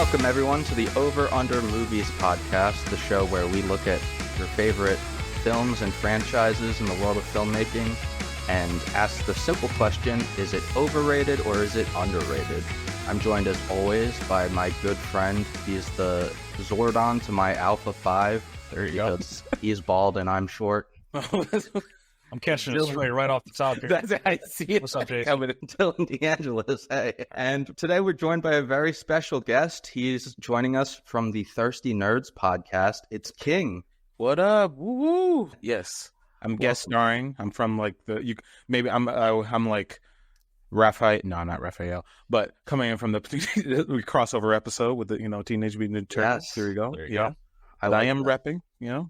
Welcome, everyone, to the Over Under Movies podcast, the show where we look at your favorite films and franchises in the world of filmmaking and ask the simple question, is it overrated or is it underrated? I'm joined, as always, by my good friend. He's the Zordon to my Alpha 5. There you go. He's bald and I'm short. I'm catching it straight right off the top here. I see it. What's up, Jason? Coming Dylan DeAngelis. Hey. And today we're joined by a very special guest. He's joining us from the Thirsty Nerds podcast. It's King. What up? Woo! Yes, I'm guest starring. I'm from like I'm like Raphael. No, not Raphael. But coming in from the crossover episode with the Teenage Mutant Ninja Turtles. Yes. There you go. There you Yeah, go. I am repping.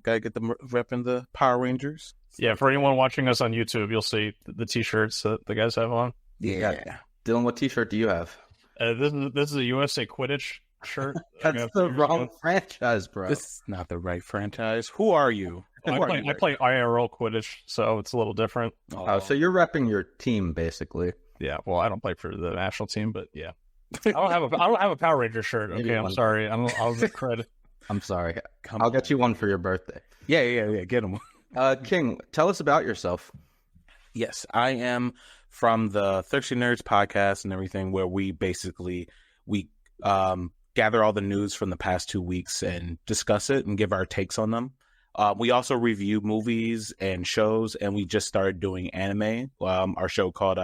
Gotta get the repping the Power Rangers. Yeah, for anyone watching us on YouTube, you'll see the t-shirts that the guys have on. Yeah. Dylan, what t-shirt do you have? This is a USA Quidditch shirt. That's the wrong franchise, bro. This is not the right franchise. Who are you? I play IRL Quidditch, so it's a little different. Oh, so you're repping your team, basically. Yeah, well, I don't play for the national team, but yeah. I don't have a Power Ranger shirt. Okay, I'm sorry. I'll get credit. I'm sorry. I'll get you one for your birthday. Yeah. Get them. King, tell us about yourself. Yes, I am from the Thirsty Nerds podcast and everything, where we basically gather all the news from the past 2 weeks and discuss it and give our takes on them. We also review movies and shows, and we just started doing anime. Our show called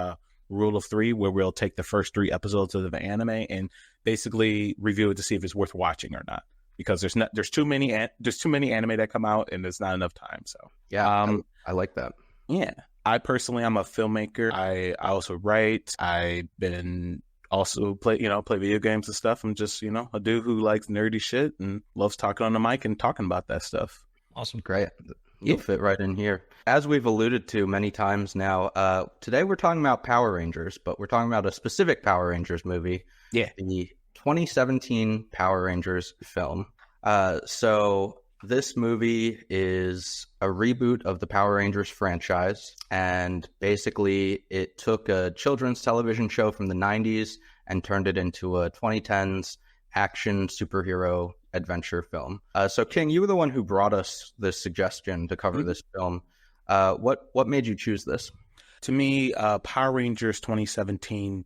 Rule of Three, where we'll take the first 3 episodes of the anime and basically review it to see if it's worth watching or not. Because there's too many anime that come out and there's not enough time. So yeah, I like that. Yeah, I personally I'm a filmmaker. I also write. I've been also play video games and stuff. I'm just a dude who likes nerdy shit and loves talking on the mic and talking about that stuff. Awesome, great. You'll fit right in here. As we've alluded to many times now, today we're talking about Power Rangers, but we're talking about a specific Power Rangers movie. Yeah, the 2017 Power Rangers film. So this movie is a reboot of the Power Rangers franchise, and basically it took a children's television show from the 90s and turned it into a 2010s action superhero adventure film. So King, you were the one who brought us this suggestion to cover this film. What made you choose this? To me, Power Rangers 2017,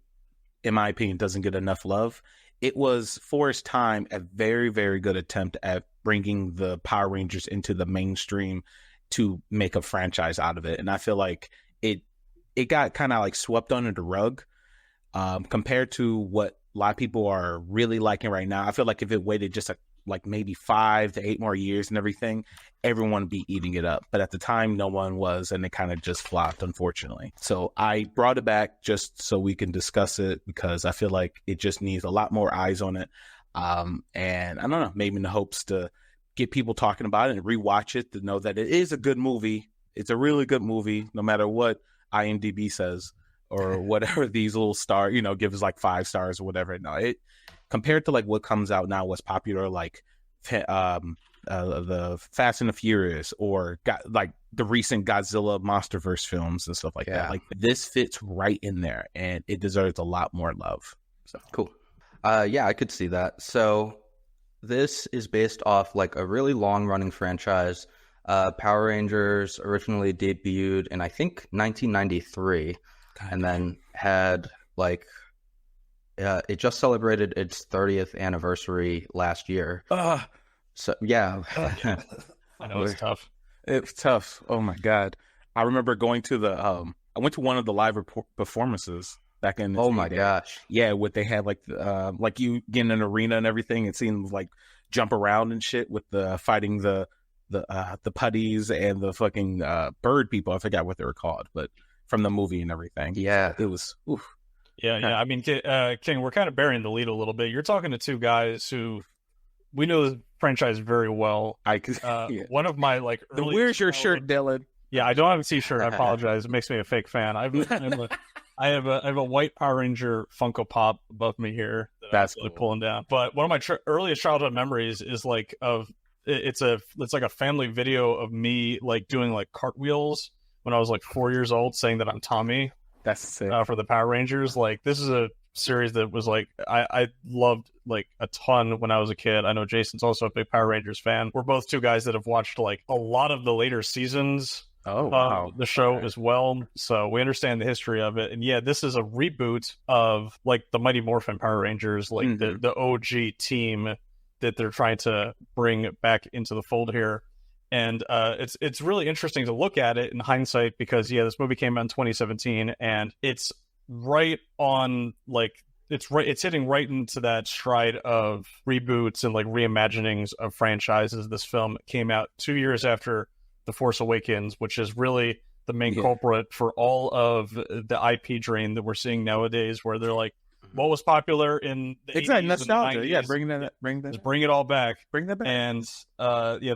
in my opinion, doesn't get enough love. It was, for its time, a very, very good attempt at bringing the Power Rangers into the mainstream to make a franchise out of it. And I feel like it got kind of like swept under the rug compared to what a lot of people are really liking right now. I feel like if it waited just like maybe 5 to 8 more years and everything, everyone would be eating it up. But at the time, no one was, and it kind of just flopped, unfortunately. So I brought it back just so we can discuss it, because I feel like it just needs a lot more eyes on it. And I don't know, maybe in the hopes to get people talking about it and rewatch it, to know that it is a good movie. It's a really good movie, no matter what IMDb says or whatever these little stars, give us like 5 stars or whatever. No, it compared to like what comes out now, what's popular, like the Fast and the Furious, or like the recent Godzilla MonsterVerse films and stuff like that. Like, this fits right in there, and it deserves a lot more love. So cool. Yeah, I could see that. So this is based off like a really long-running franchise. Power Rangers originally debuted in, I think, 1993, and then had like it just celebrated its 30th anniversary last year. So yeah, I know it's tough. It's tough. Oh my God, I remember going to I went to one of the live performances back in. Oh my gosh, yeah, what they had like you get in an arena and everything, and seeing like jump around and shit with the fighting the putties and the fucking bird people. I forgot what they were called, but from the movie and everything. Yeah, it was. Oof. Yeah. I mean, King, we're kind of burying the lead a little bit. You're talking to 2 guys who we know the franchise very well. One of my like early. Where's your shirt, Dylan? Yeah, I don't have a t-shirt. I apologize. It makes me a fake fan. I have a white Power Ranger Funko Pop above me here that That's I'm really cool. pulling down. But one of my earliest childhood memories is like it's like a family video of me like doing like cartwheels when I was like 4 years old, saying that I'm Tommy. That's sick. For the Power Rangers. Like, this is a series that was like I loved like a ton when I was a kid. I know Jason's also a big Power Rangers fan. We're both two guys that have watched like a lot of the later seasons of the show as well, so we understand the history of it. And yeah, this is a reboot of like the Mighty Morphin Power Rangers, like the OG team that they're trying to bring back into the fold here. And it's really interesting to look at it in hindsight, because yeah, this movie came out in 2017, and it's right on like it's hitting right into that stride of reboots and like reimaginings of franchises. This film came out 2 years after The Force Awakens, which is really the main culprit for all of the IP drain that we're seeing nowadays, where they're like, what was popular in the 80s nostalgia? And the 90s, yeah, bring it all back. Bring that back. And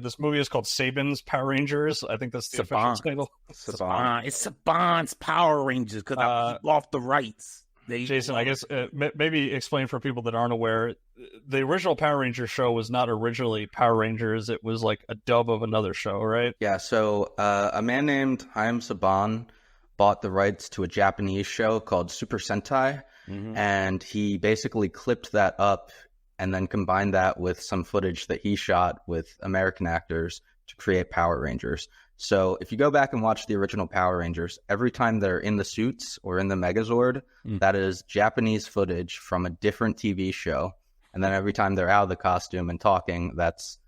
this movie is called Saban's Power Rangers. I think that's the official title. Saban. It's Saban's Power Rangers, because I lost the rights. Jason, I guess maybe explain for people that aren't aware. The original Power Rangers show was not originally Power Rangers. It was like a dub of another show, right? Yeah, so a man named Haim Saban bought the rights to a Japanese show called Super Sentai, and he basically clipped that up and then combined that with some footage that he shot with American actors to create Power Rangers. So if you go back and watch the original Power Rangers, every time they're in the suits or in the Megazord, that is Japanese footage from a different TV show. And then every time they're out of the costume and talking, that's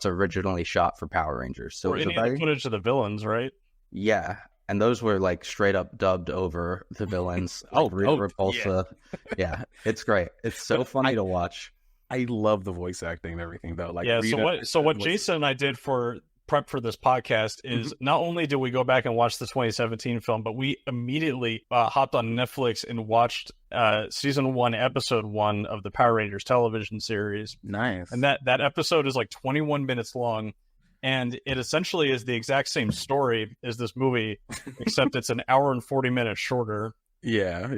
originally shot for Power Rangers. So or any of the footage of the villains, right? Yeah. And those were like straight up dubbed over the villains. Repulsa. Yeah, it's great. It's so funny to watch. I love the voice acting and everything, though. Like, yeah. So what Jason and I did for prep for this podcast is not only did we go back and watch the 2017 film, but we immediately hopped on Netflix and watched season 1, episode 1 of the Power Rangers television series. Nice. And that episode is like 21 minutes long. And it essentially is the exact same story as this movie, except it's an hour and 40 minutes shorter. Yeah.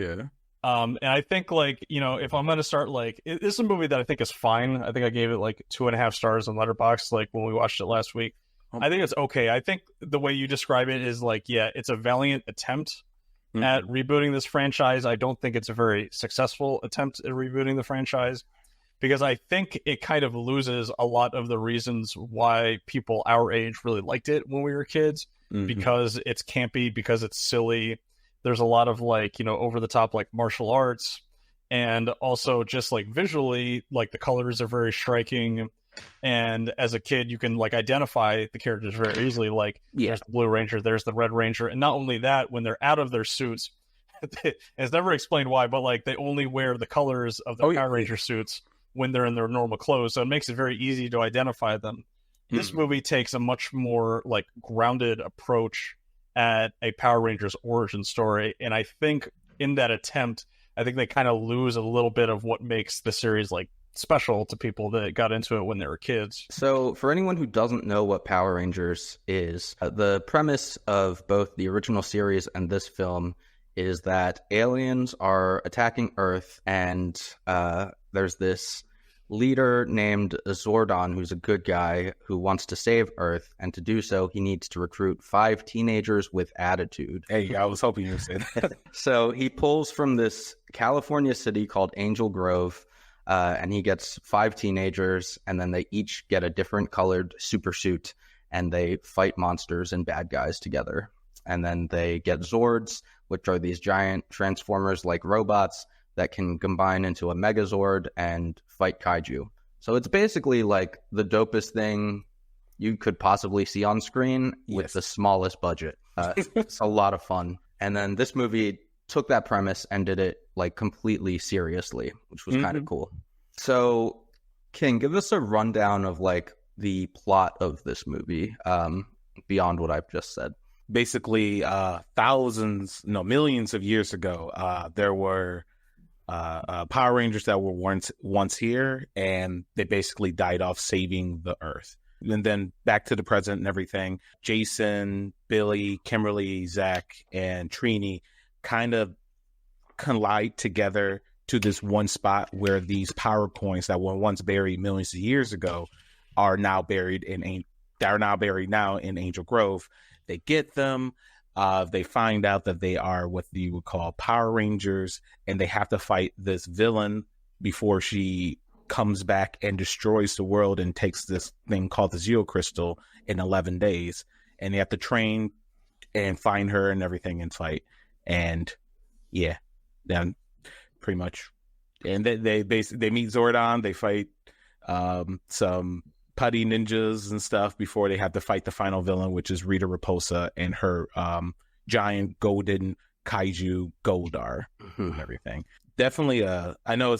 And I think, like, you know, if I'm going to start, like, this is a movie that I think is fine. I think I gave it like 2.5 stars on Letterboxd, like when we watched it last week. I think it's okay. I think the way you describe it is like, yeah, it's a valiant attempt at rebooting this franchise. I don't think it's a very successful attempt at rebooting the franchise, because I think it kind of loses a lot of the reasons why people our age really liked it when we were kids, because it's campy, because it's silly. There's a lot of like, you know, over the top like martial arts, and also just like visually, like the colors are very striking. And as a kid, you can like identify the characters very easily. Like there's the Blue Ranger, there's the Red Ranger. And not only that, when they're out of their suits, it's never explained why, but like they only wear the colors of the Power Ranger suits when they're in their normal clothes, so it makes it very easy to identify them. This movie takes a much more like grounded approach at a Power Rangers origin story, and I think in that attempt, I think they kind of lose a little bit of what makes the series like special to people that got into it when they were kids. So for anyone who doesn't know what Power Rangers is, the premise of both the original series and this film is that aliens are attacking Earth, and there's this leader named Zordon who's a good guy who wants to save Earth, and to do so he needs to recruit 5 teenagers with attitude. Hey, I was hoping you would say that. So he pulls from this California city called Angel Grove, and he gets 5 teenagers, and then they each get a different colored super suit, and they fight monsters and bad guys together. And then they get Zords, which are these giant transformers like robots that can combine into a Megazord and fight kaiju. So it's basically like the dopest thing you could possibly see on screen with the smallest budget. It's a lot of fun. And then this movie took that premise and did it like completely seriously, which was kind of cool. So, King, give us a rundown of like the plot of this movie, beyond what I've just said. Basically, millions of years ago, there were Power Rangers that were once here, and they basically died off saving the Earth. And then back to the present and everything, Jason, Billy, Kimberly, Zach, and Trini kind of collide together to this one spot where these power points that were once buried millions of years ago are now buried in Angel Grove. They get them. They find out that they are what you would call Power Rangers, and they have to fight this villain before she comes back and destroys the world and takes this thing called the Zeo Crystal in 11 days. And they have to train and find her and everything and fight. And yeah, then pretty much. And they basically meet Zordon. They fight some putty ninjas and stuff before they have to fight the final villain, which is Rita Repulsa and her giant golden kaiju Goldar and everything. Definitely, I know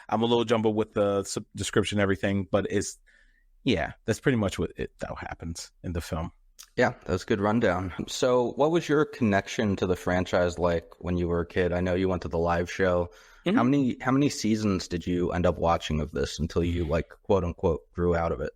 I'm a little jumbled with the description and everything, but that's pretty much what that happens in the film. Yeah, that's a good rundown. So what was your connection to the franchise like when you were a kid? I know you went to the live show. Mm-hmm. How many seasons did you end up watching of this until you, like, quote unquote, grew out of it?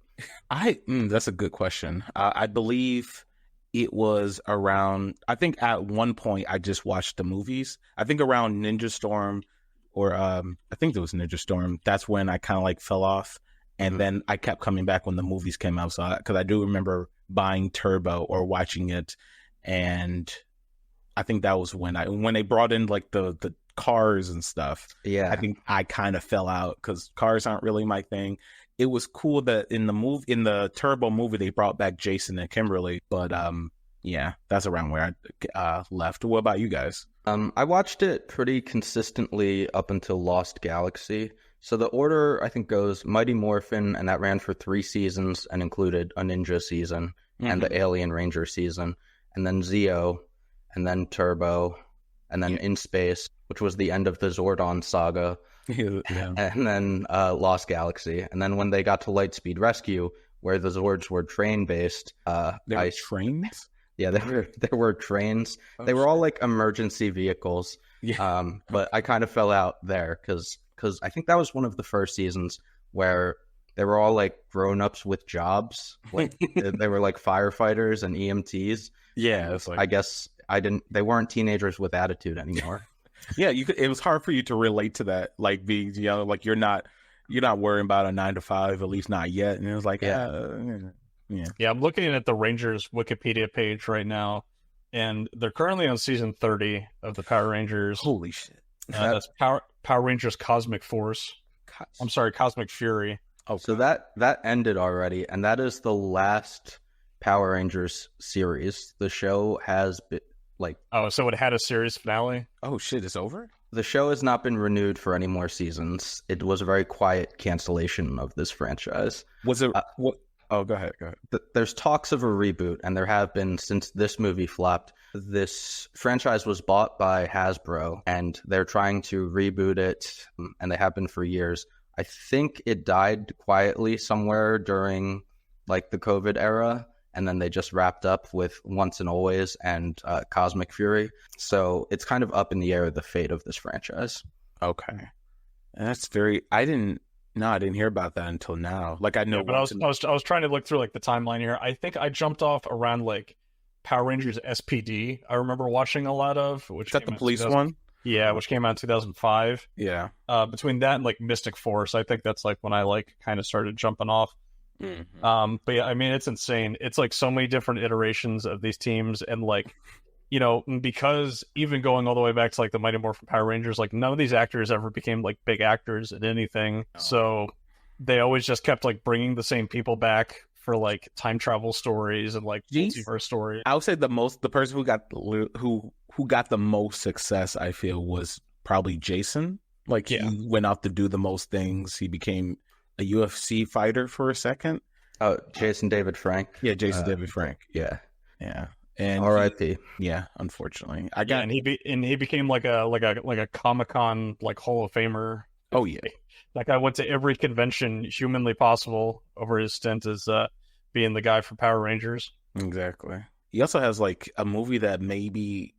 That's a good question. I believe it was around, I think at one point I just watched the movies. I think around Ninja Storm or I think it was Ninja Storm. That's when I kind of like fell off. And then I kept coming back when the movies came out. So because I do remember buying Turbo or watching it. And I think that was when they brought in like the cars and stuff. Yeah, I think I kind of fell out because cars aren't really my thing. It was cool that in the Turbo movie they brought back Jason and Kimberly, but yeah, that's around where I left. What about you guys? I watched it pretty consistently up until Lost Galaxy. So the order I think goes Mighty Morphin, and that ran for 3 seasons and included a ninja season and the Alien Ranger season, and then Zeo, and then Turbo, and then In Space, which was the end of the Zordon saga, and then Lost Galaxy. And then when they got to Lightspeed Rescue, where the Zords were train-based... They were trains? Yeah, there were trains. They were all like emergency vehicles. Yeah. But I kind of fell out there because I think that was one of the first seasons where they were all like grown-ups with jobs. Like they were like firefighters and EMTs. Yeah, it's like... I guess they weren't teenagers with attitude anymore. Yeah, it was hard for you to relate to that, like being, like you're not worrying about a 9 to 5, at least not yet. And it was like, Yeah, I'm looking at the Rangers Wikipedia page right now, and they're currently on season 30 of the Power Rangers. Holy shit! That's Power Rangers Cosmic Force. I'm sorry, Cosmic Fury. Oh, so that ended already, and that is the last Power Rangers series. The show has been so it had a series finale? Oh shit, it's over? The show has not been renewed for any more seasons. It was a very quiet cancellation of this franchise. Was it what? Oh, go ahead. There's talks of a reboot, and there have been since this movie flopped. This franchise was bought by Hasbro, and they're trying to reboot it, and they have been for years. I think it died quietly somewhere during like the COVID era, and then they just wrapped up with Once and Always and Cosmic Fury. So it's kind of up in the air, the fate of this franchise. Okay. And that's I didn't hear about that until now. Like I know, but I was trying to look through like the timeline here. I think I jumped off around like Power Rangers SPD. I remember watching a lot of, which is that the police one? Yeah, which came out in 2005. Yeah. Between that and like Mystic Force, I think that's like when I like kind of started jumping off. Mm-hmm. But yeah, I mean, it's insane. It's like so many different iterations of these teams, and like, because even going all the way back to like the Mighty Morphin Power Rangers, like none of these actors ever became like big actors in anything. Oh. So they always just kept like bringing the same people back for like time travel stories and like multiverse stories. I would say the person who got the most success, I feel, was probably Jason. Like he went out to do the most things. He became a UFC fighter for a second. Oh, Jason David Frank. Yeah, Jason David Frank. Yeah. And R.I.P. Yeah, unfortunately, and he became like a Comic-Con like Hall of Famer. Oh yeah, that guy went to every convention humanly possible over his stint as being the guy for Power Rangers. Exactly. He also has like a movie that maybe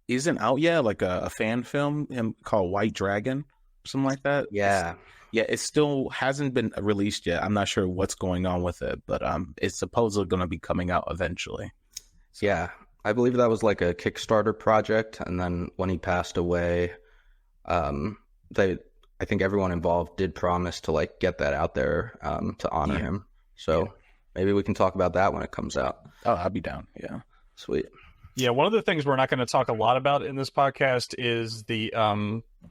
isn't out yet, like a fan film called White Dragon, something like that. Yeah. It still hasn't been released yet. I'm not sure what's going on with it, but it's supposedly going to be coming out eventually. So. Yeah, I believe that was like a Kickstarter project, and then when he passed away, I think everyone involved did promise to like get that out there to honor him. So maybe we can talk about that when it comes out. Oh, I'll be down. Yeah, sweet. Yeah, one of the things we're not going to talk a lot about in this podcast is the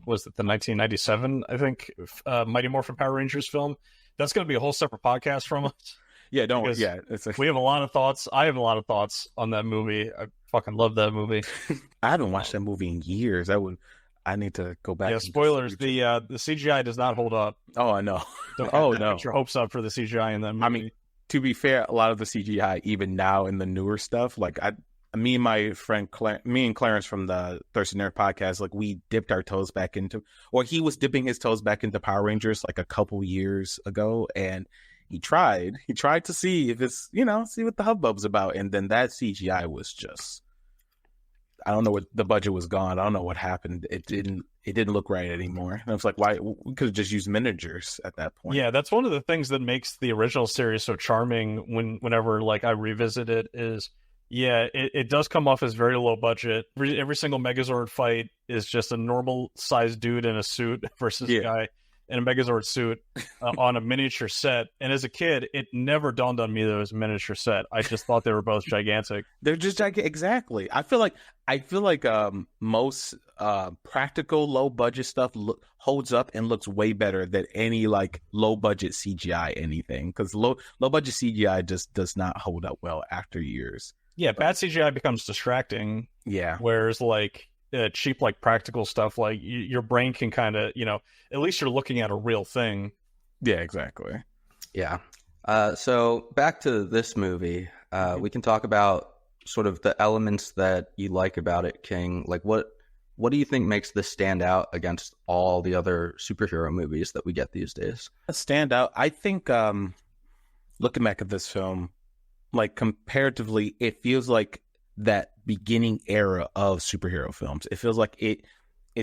was it the 1997, I think, Mighty Morphin Power Rangers film. That's going to be a whole separate podcast from us. Yeah, don't worry. Because Yeah, we have a lot of thoughts. I have a lot of thoughts on that movie. I fucking love that movie. I haven't watched that movie in years. I need to go back. Yeah, spoilers. The CGI does not hold up. Oh, I know. Don't Oh, no. get your hopes up for the CGI in that movie. I mean, to be fair, a lot of the CGI, even now in the newer stuff, like me and my friend, me and Clarence from the Thirsty Nerd podcast, like we dipped our toes back into, or he was dipping his toes back into Power Rangers like a couple years ago, and he tried to see if it's, see what the hubbub's about, and then that CGI was just, I don't know what, the budget was gone. I don't know what happened. It didn't look right anymore. And I was like, why? We could have just used miniatures at that point. Yeah, that's one of the things that makes the original series so charming whenever like I revisit it is, yeah, it does come off as very low budget. Every single Megazord fight is just a normal sized dude in a suit versus a guy in a Megazord suit on a miniature set. And as a kid, it never dawned on me that it was a miniature set. I just thought they were both gigantic. They're just gigantic. Exactly. I feel like most practical low budget stuff holds up and looks way better than any like low budget CGI anything, because low budget CGI just does not hold up well after years. Yeah, bad CGI becomes distracting. Yeah. Whereas like cheap like practical stuff, like your brain can kind of, at least you're looking at a real thing. Yeah, exactly. Yeah. So back to this movie, we can talk about sort of the elements that you like about it, King. Like what do you think makes this stand out against all the other superhero movies that we get these days? A standout, I think, looking back at this film, like comparatively, it feels like that beginning era of superhero films. It feels like it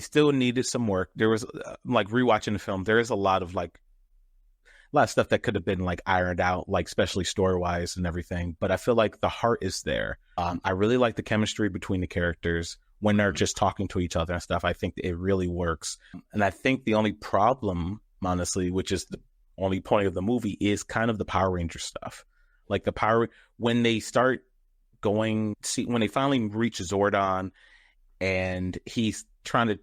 still needed some work. There was like rewatching the film, there is a lot of stuff that could have been like ironed out, like especially story wise and everything. But I feel like the heart is there. I really like the chemistry between the characters when they're just talking to each other and stuff. I think it really works. And I think the only problem, honestly, which is the only point of the movie, is kind of the Power Ranger stuff. Like when they start when they finally reach Zordon and he's trying to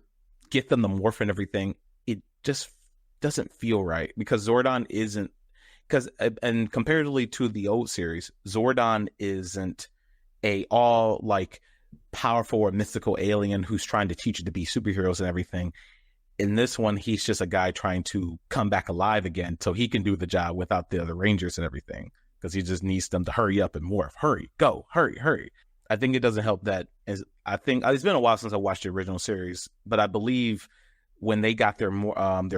get them to morph and everything, it just doesn't feel right, because Zordon isn't, and comparatively to the old series, Zordon isn't a all like powerful or mystical alien who's trying to teach you to be superheroes and everything. In this one, he's just a guy trying to come back alive again so he can do the job without the other Rangers and everything, because he just needs them to hurry up and morph. Hurry, go, hurry. I think it doesn't help that, I think it's been a while since I watched the original series, but I believe when they got their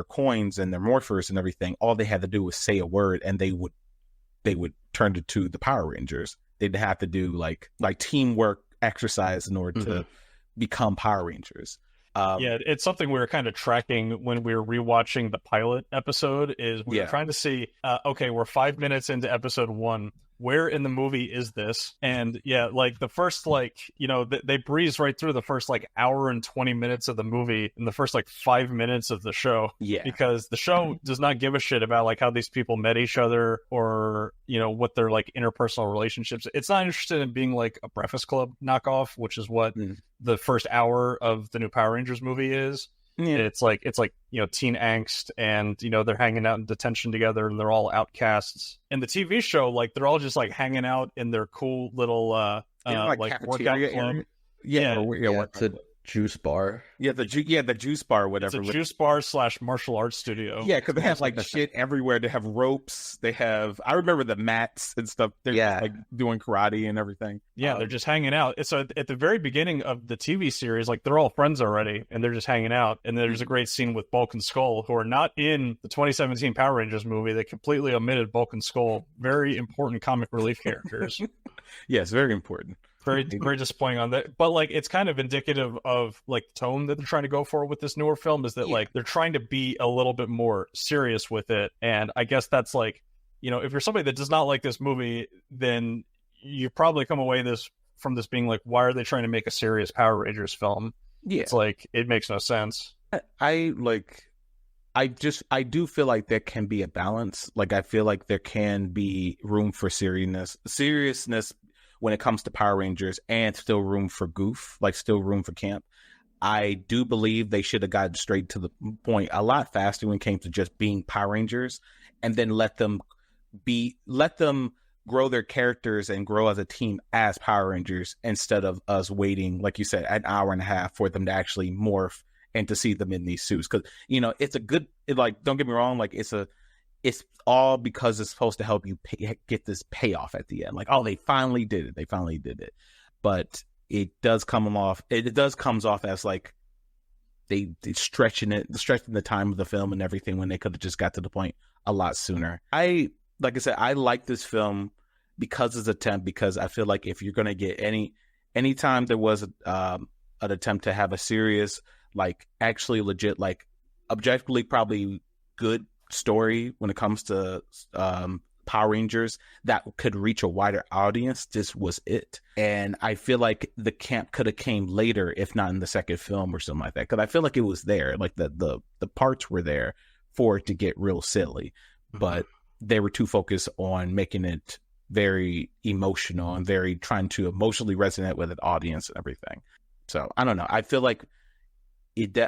coins and their morphers and everything, all they had to do was say a word and they would turn it to the Power Rangers. They didn't have to do like teamwork exercise in order to become Power Rangers. Yeah, it's something we were kind of tracking when we were rewatching the pilot episode. Is we were trying to see, okay, we're 5 minutes into episode 1. Where in the movie is this? And yeah, like the first, they breeze right through the first hour and 20 minutes of the movie in the first 5 minutes of the show. Yeah, because the show does not give a shit about how these people met each other or what their interpersonal relationships. It's not interested in being a Breakfast Club knockoff, which is what the first hour of the new Power Rangers movie is. Yeah. It's like teen angst, and they're hanging out in detention together and they're all outcasts. In the TV show, they're all just hanging out in their cool little workout club. It's a juice bar. The juice bar, whatever. It's a juice bar / martial arts studio. Yeah, because they have shit everywhere. They have ropes. They have, I remember the mats and stuff. They're just, doing karate and everything. Yeah, they're just hanging out. So at the very beginning of the TV series, they're all friends already, and they're just hanging out. And there's a great scene with Bulk and Skull, who are not in the 2017 Power Rangers movie. They completely omitted Bulk and Skull. Very important comic relief characters. Yes, very important. Very disappointing on that, but it's kind of indicative of the tone that they're trying to go for with this newer film, is that they're trying to be a little bit more serious with it. And I guess that's if you're somebody that does not like this movie, then you probably come away from this being why are they trying to make a serious Power Rangers film? Yeah, it's it makes no sense. I do feel like there can be a balance. I feel like there can be room for seriousness when it comes to Power Rangers and still room for goof, like still room for camp. I do believe they should have gotten straight to the point a lot faster when it came to just being Power Rangers, and then let them grow their characters and grow as a team as Power Rangers, instead of us waiting, like you said, an hour and a half for them to actually morph and to see them in these suits. Because, you know, it's a good, like, don't get me wrong, like, it's all because it's supposed to help you get this payoff at the end. Like, oh, they finally did it. They finally did it. But it does comes off as like they stretching the time of the film and everything, when they could have just got to the point a lot sooner. Like I said, I like this film because it's an attempt, because I feel like if you're going to get anytime there was an attempt to have a serious, like, actually legit, like, objectively probably good story when it comes to Power Rangers that could reach a wider audience, this was it. And I feel like the camp could have came later, if not in the second film or something like that, because I feel like it was there, like the parts were there for it to get real silly, but they were too focused on making it very emotional and very trying to emotionally resonate with an audience and everything. So I don't know. I feel like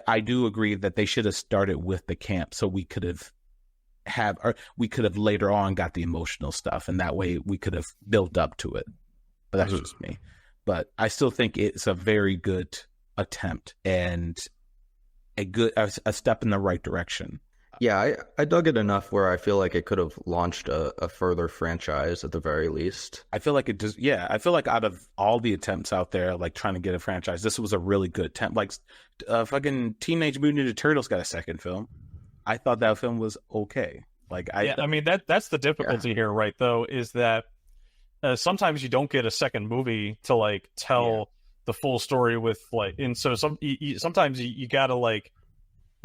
I do agree that they should have started with the camp, so we could have later on got the emotional stuff, and that way we could have built up to it. But that's just me. But I still think it's a very good attempt and a step in the right direction. Yeah, I dug it enough where I feel like it could have launched a further franchise at the very least. I feel like it does. Yeah, I feel like out of all the attempts out there, like trying to get a franchise, this was a really good attempt. Like, fucking Teenage Mutant Ninja Turtles got a second film. I thought that film was okay. Like, I mean, that's the difficulty here, right? Though, is that sometimes you don't get a second movie to like tell the full story with, like, and so sometimes you gotta like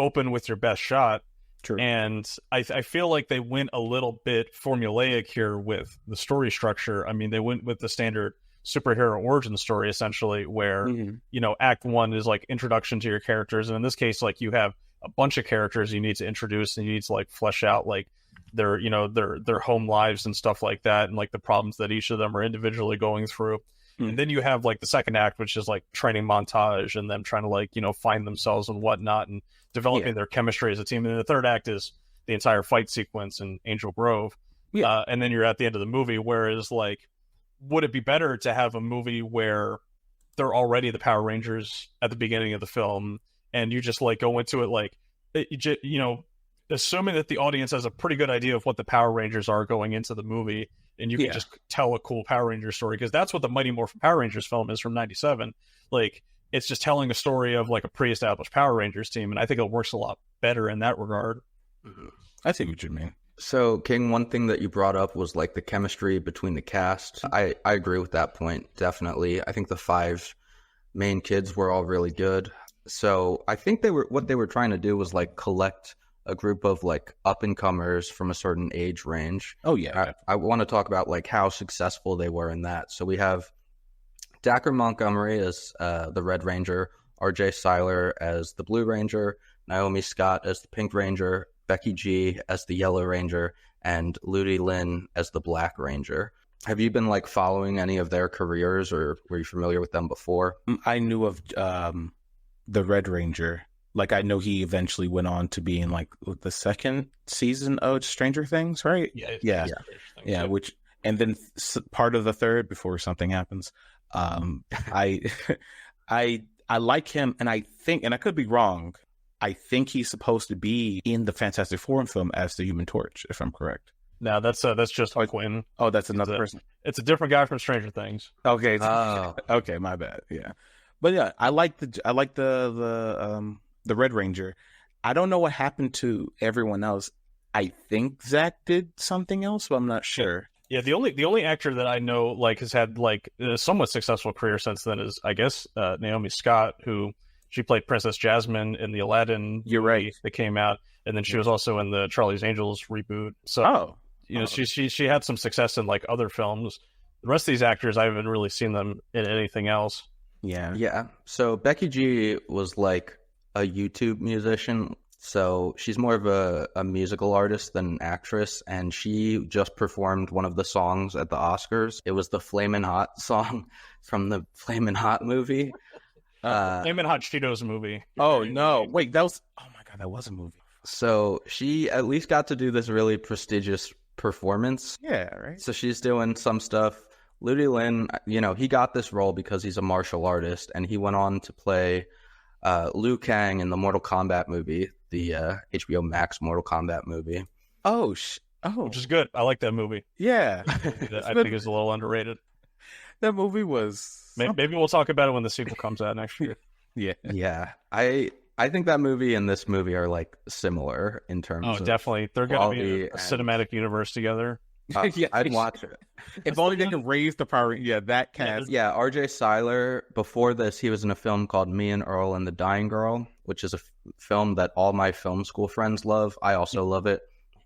open with your best shot. True. And I feel like they went a little bit formulaic here with the story structure. I mean, they went with the standard superhero origin story, essentially, where, you know, Act 1 is like introduction to your characters. And in this case, like, you have a bunch of characters you need to introduce, and you need to like flesh out like their, you know, their home lives and stuff like that, and like the problems that each of them are individually going through. And then you have like the second act, which is like training montage and them trying to like, you know, find themselves and whatnot and developing their chemistry as a team. And then the third act is the entire fight sequence in Angel Grove. And then you're at the end of the movie. Whereas, like, would it be better to have a movie where they're already the Power Rangers at the beginning of the film, and you just like go into it like, you know, assuming that the audience has a pretty good idea of what the Power Rangers are going into the movie, and you can just tell a cool Power Ranger story, because that's what the Mighty Morphin Power Rangers film is from '97. Like, it's just telling a story of like a pre-established Power Rangers team, and I think it works a lot better in that regard. I see what you mean. So, King, one thing that you brought up was like the chemistry between the cast. I agree with that point, definitely. I think the 5 main kids were all really good. So I think what they were trying to do was like collect a group of like up and comers from a certain age range. Oh yeah. I want to talk about like how successful they were in that. So we have Dacker Montgomery as the Red Ranger, RJ Seiler as the Blue Ranger, Naomi Scott as the Pink Ranger, Becky G as the Yellow Ranger, and Ludi Lin as the Black Ranger. Have you been like following any of their careers, or were you familiar with them before? I knew of the Red Ranger. Like, I know he eventually went on to be in like the second season of Stranger Things, right? Yeah. Which, and then part of the third before something happens. I like him, and I think, and I could be wrong, I think he's supposed to be in the Fantastic Four film as the Human Torch, if I'm correct. No, that's just Quinn. Oh, that's another person. It's a different guy from Stranger Things. Okay. Okay, my bad. Yeah, but yeah, I like the Red Ranger. I don't know what happened to everyone else. I think Zach did something else, but I'm not sure. Yeah, the only actor that I know like has had like a somewhat successful career since then is, I guess, Naomi Scott, who she played Princess Jasmine in the Aladdin movie that came out, and then she was also in the Charlie's Angels reboot. So she had some success in like other films. The rest of these actors, I haven't really seen them in anything else. Yeah. So Becky G was like a YouTube musician. So she's more of a musical artist than an actress, and she just performed one of the songs at the Oscars. It was the Flamin' Hot song from the Flamin' Hot movie. Flamin' Hot Cheetos movie. Oh no! Wait, that was. Oh my god, that was a movie. So she at least got to do this really prestigious performance. Yeah, right. So she's doing some stuff. Ludi Lin, he got this role because he's a martial artist, and he went on to play Liu Kang in the Mortal Kombat movie, the HBO Max Mortal Kombat movie. Which is good. I like that movie. Yeah. I think it's a little underrated. That movie was... Maybe we'll talk about it when the sequel comes out next year. Yeah. Yeah. I think that movie and this movie are like similar in terms of... Oh, definitely. They're going to be a cinematic universe together. Yeah, I'd watch it. If only they could raise the power. Yeah, that cast. Yeah, RJ Cyler, before this, he was in a film called Me and Earl and the Dying Girl, which is a film that all my film school friends love. I also love it.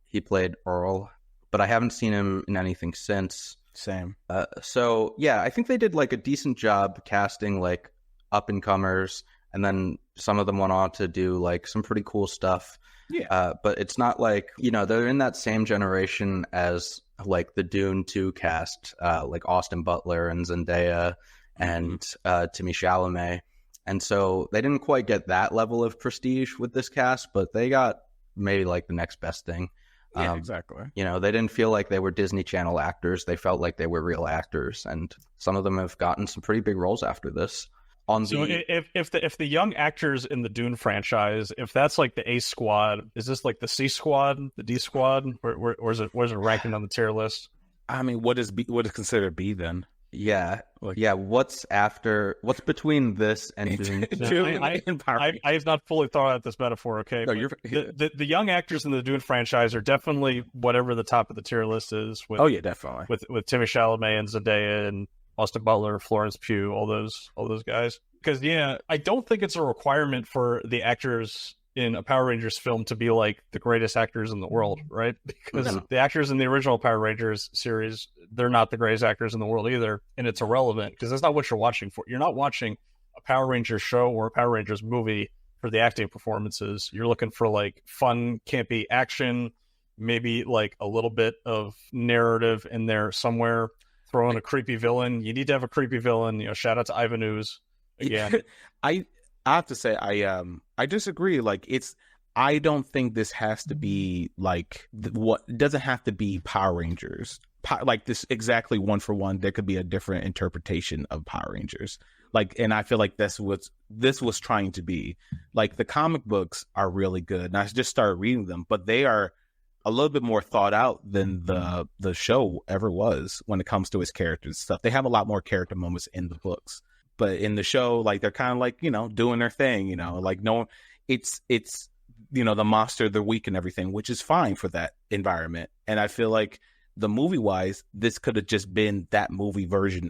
He played Earl, but I haven't seen him in anything since. Same. So, yeah, I think they did like a decent job casting like up-and-comers, and then some of them went on to do like some pretty cool stuff. Yeah. But it's not like, they're in that same generation as like the Dune 2 cast, like Austin Butler and Zendaya and Timothée Chalamet. And so they didn't quite get that level of prestige with this cast, but they got maybe like the next best thing. Yeah, exactly. They didn't feel like they were Disney Channel actors. They felt like they were real actors. And some of them have gotten some pretty big roles after this. If the young actors in the Dune franchise, if that's like the A squad, is this like the C squad, the D squad, or is it ranking on the tier list? I mean, what is considered B then? Yeah, what's between this and Dune? I have not fully thought out this metaphor. Okay, no, the young actors in the Dune franchise are definitely whatever the top of the tier list is. Definitely with Timothée Chalamet and Zendaya and Austin Butler, Florence Pugh, all those guys. Because I don't think it's a requirement for the actors in a Power Rangers film to be like the greatest actors in the world, right? Because the actors in the original Power Rangers series, they're not the greatest actors in the world either, and it's irrelevant because that's not what you're watching for. You're not watching a Power Rangers show or a Power Rangers movie for the acting performances. You're looking for like fun, campy action, maybe like a little bit of narrative in there somewhere. Throw in a creepy villain. You need to have a creepy villain. Shout out to Ivan Ooze again. I have to say I disagree. Like I don't think this has to be like it doesn't have to be Power Rangers. Like this exactly one for one. There could be a different interpretation of Power Rangers. Like, and I feel like that's what this was trying to be. Like the comic books are really good, and I just started reading them, but they are a little bit more thought out than the show ever was when it comes to its characters and stuff. They have a lot more character moments in the books, but in the show, like they're kind of like, doing their thing, like no, it's, the monster, they're weak and everything, which is fine for that environment. And I feel like the movie wise, this could have just been that movie verse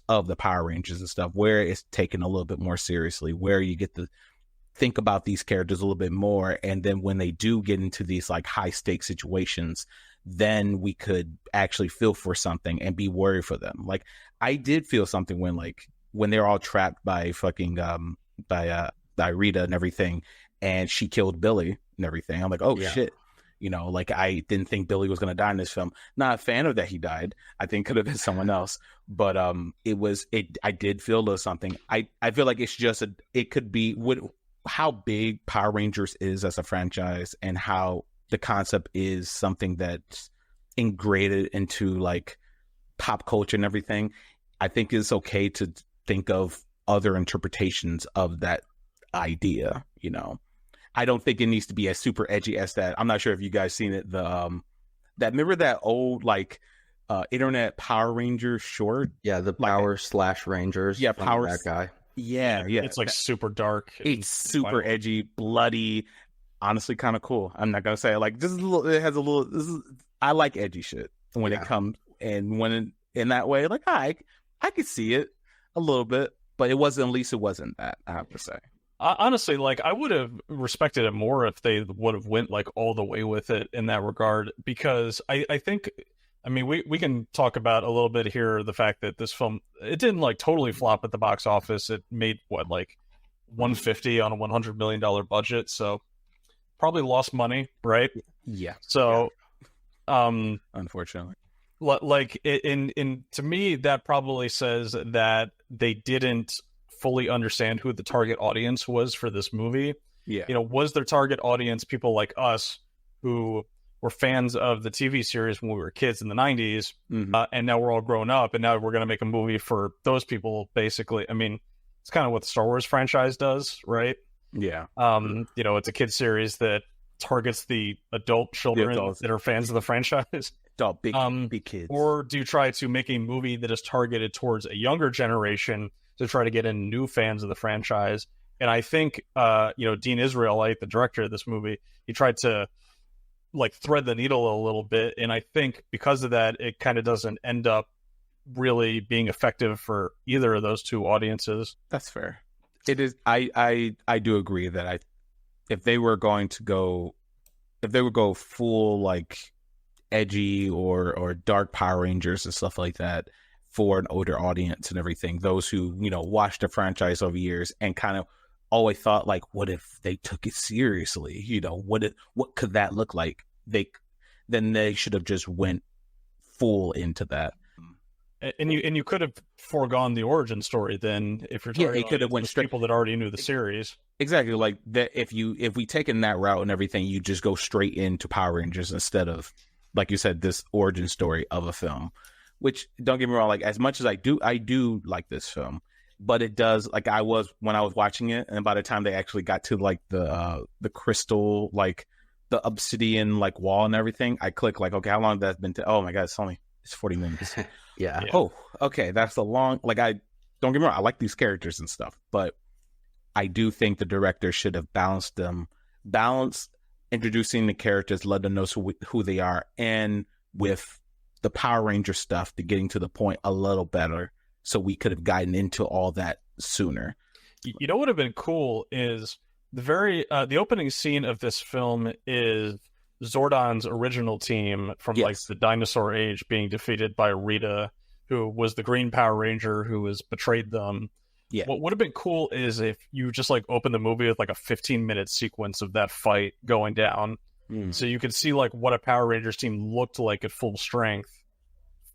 of the Power Rangers and stuff, where it's taken a little bit more seriously, where you get to think about these characters a little bit more, and then when they do get into these like high stakes situations, then we could actually feel for something and be worried for them. Like I did feel something when they're all trapped by fucking by Rita and everything, and she killed Billy and everything. I'm like, oh yeah. Shit, like I didn't think Billy was gonna die in this film. Not a fan of that he died. I think could have been someone else, but I did feel a little something. I feel like it's just it could be how big Power Rangers is as a franchise and how the concept is something that's ingrained into like pop culture and everything. I think it's okay to think of other interpretations of that idea. I don't think it needs to be as super edgy as that. I'm not sure if you guys seen it. Remember that old like internet Power Rangers short? Yeah, the Power / Rangers. Yeah, Power that guy. Yeah. It's like super dark. It's super edgy, bloody. Honestly, kind of cool. I'm not gonna say like this is a little. It has a little. I like edgy shit when it comes, and when in that way, like I could see it a little bit, but it wasn't. At least it wasn't that. I have to say. Honestly, like I would have respected it more if they would have went like all the way with it in that regard, because I think. I mean, we can talk about a little bit here the fact that this film, it didn't like totally flop at the box office. It made what, like $150 on a $100 million budget. So probably lost money, right? Yeah. So, Unfortunately. like to me, that probably says that they didn't fully understand who the target audience was for this movie. Yeah. Was their target audience people like us who were fans of the TV series when we were kids in the 90s, and now we're all grown up, and now we're going to make a movie for those people, basically. I mean, it's kind of what the Star Wars franchise does, right? Yeah. It's a kid series that targets the adult children that are fans of the franchise. Big kids. Or do you try to make a movie that is targeted towards a younger generation to try to get in new fans of the franchise? And I think, Dean Israelite, the director of this movie, he tried to like thread the needle a little bit. And I think because of that, it kind of doesn't end up really being effective for either of those two audiences. That's fair. It is. I do agree that if they were going to go full like edgy or dark Power Rangers and stuff like that for an older audience and everything, those who watched the franchise over years and kind of always thought like, what if they took it seriously? What could that look like? Then they should have just went full into that. And you could have foregone the origin story then if you're talking could have went straight people that already knew the series. Exactly, like that. If we taken that route and everything, you just go straight into Power Rangers instead of, like you said, this origin story of a film. Which, don't get me wrong, like as much as I do like this film, but it does, like when I was watching it, and by the time they actually got to like the crystal, like the obsidian like wall and everything, I clicked like, okay, how long has that been? Oh my god, it's 40 minutes. Yeah. Oh, okay, that's a long. Like don't get me wrong, I like these characters and stuff, but I do think the director should have balanced introducing the characters, let them know who they are, and with the Power Ranger stuff to getting to the point a little better, so we could have gotten into all that sooner. You know what would have been cool is the opening scene of this film is Zordon's original team from like the dinosaur age being defeated by Rita, who was the Green Power Ranger who has betrayed them. Yeah. What would have been cool is if you just like open the movie with like a 15-minute sequence of that fight going down. So you could see like what a Power Rangers team looked like at full strength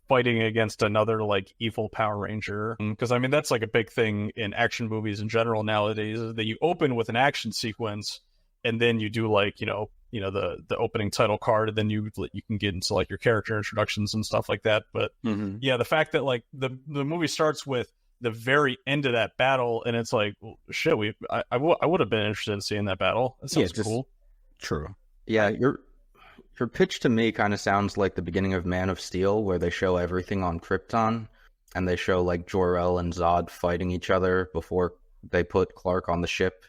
fighting against another like evil Power Ranger. Because I mean, that's like a big thing in action movies in general nowadays, is that you open with an action sequence and then you do like, the opening title card, and then you can get into like your character introductions and stuff like that. But yeah, the fact that like the movie starts with the very end of that battle, and it's like, well, shit, I would have been interested in seeing that battle. That sounds cool. True. Yeah, your pitch to me kind of sounds like the beginning of Man of Steel, where they show everything on Krypton, and they show like Jor-El and Zod fighting each other before they put Clark on the ship,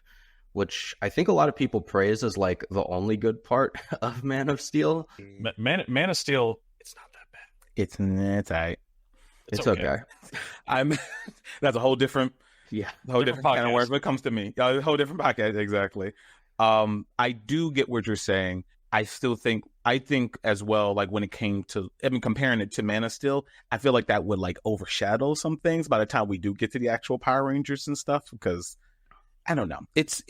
which I think a lot of people praise as like the only good part of Man of Steel. Man of Steel, it's not that bad. It's all right. It's okay. That's a whole different, different kind of words when it comes to me. A whole different podcast, exactly. I do get what you're saying. I think as well, like when it came to, comparing it to Man of Steel, I feel like that would like overshadow some things by the time we do get to the actual Power Rangers and stuff, because I don't know. It's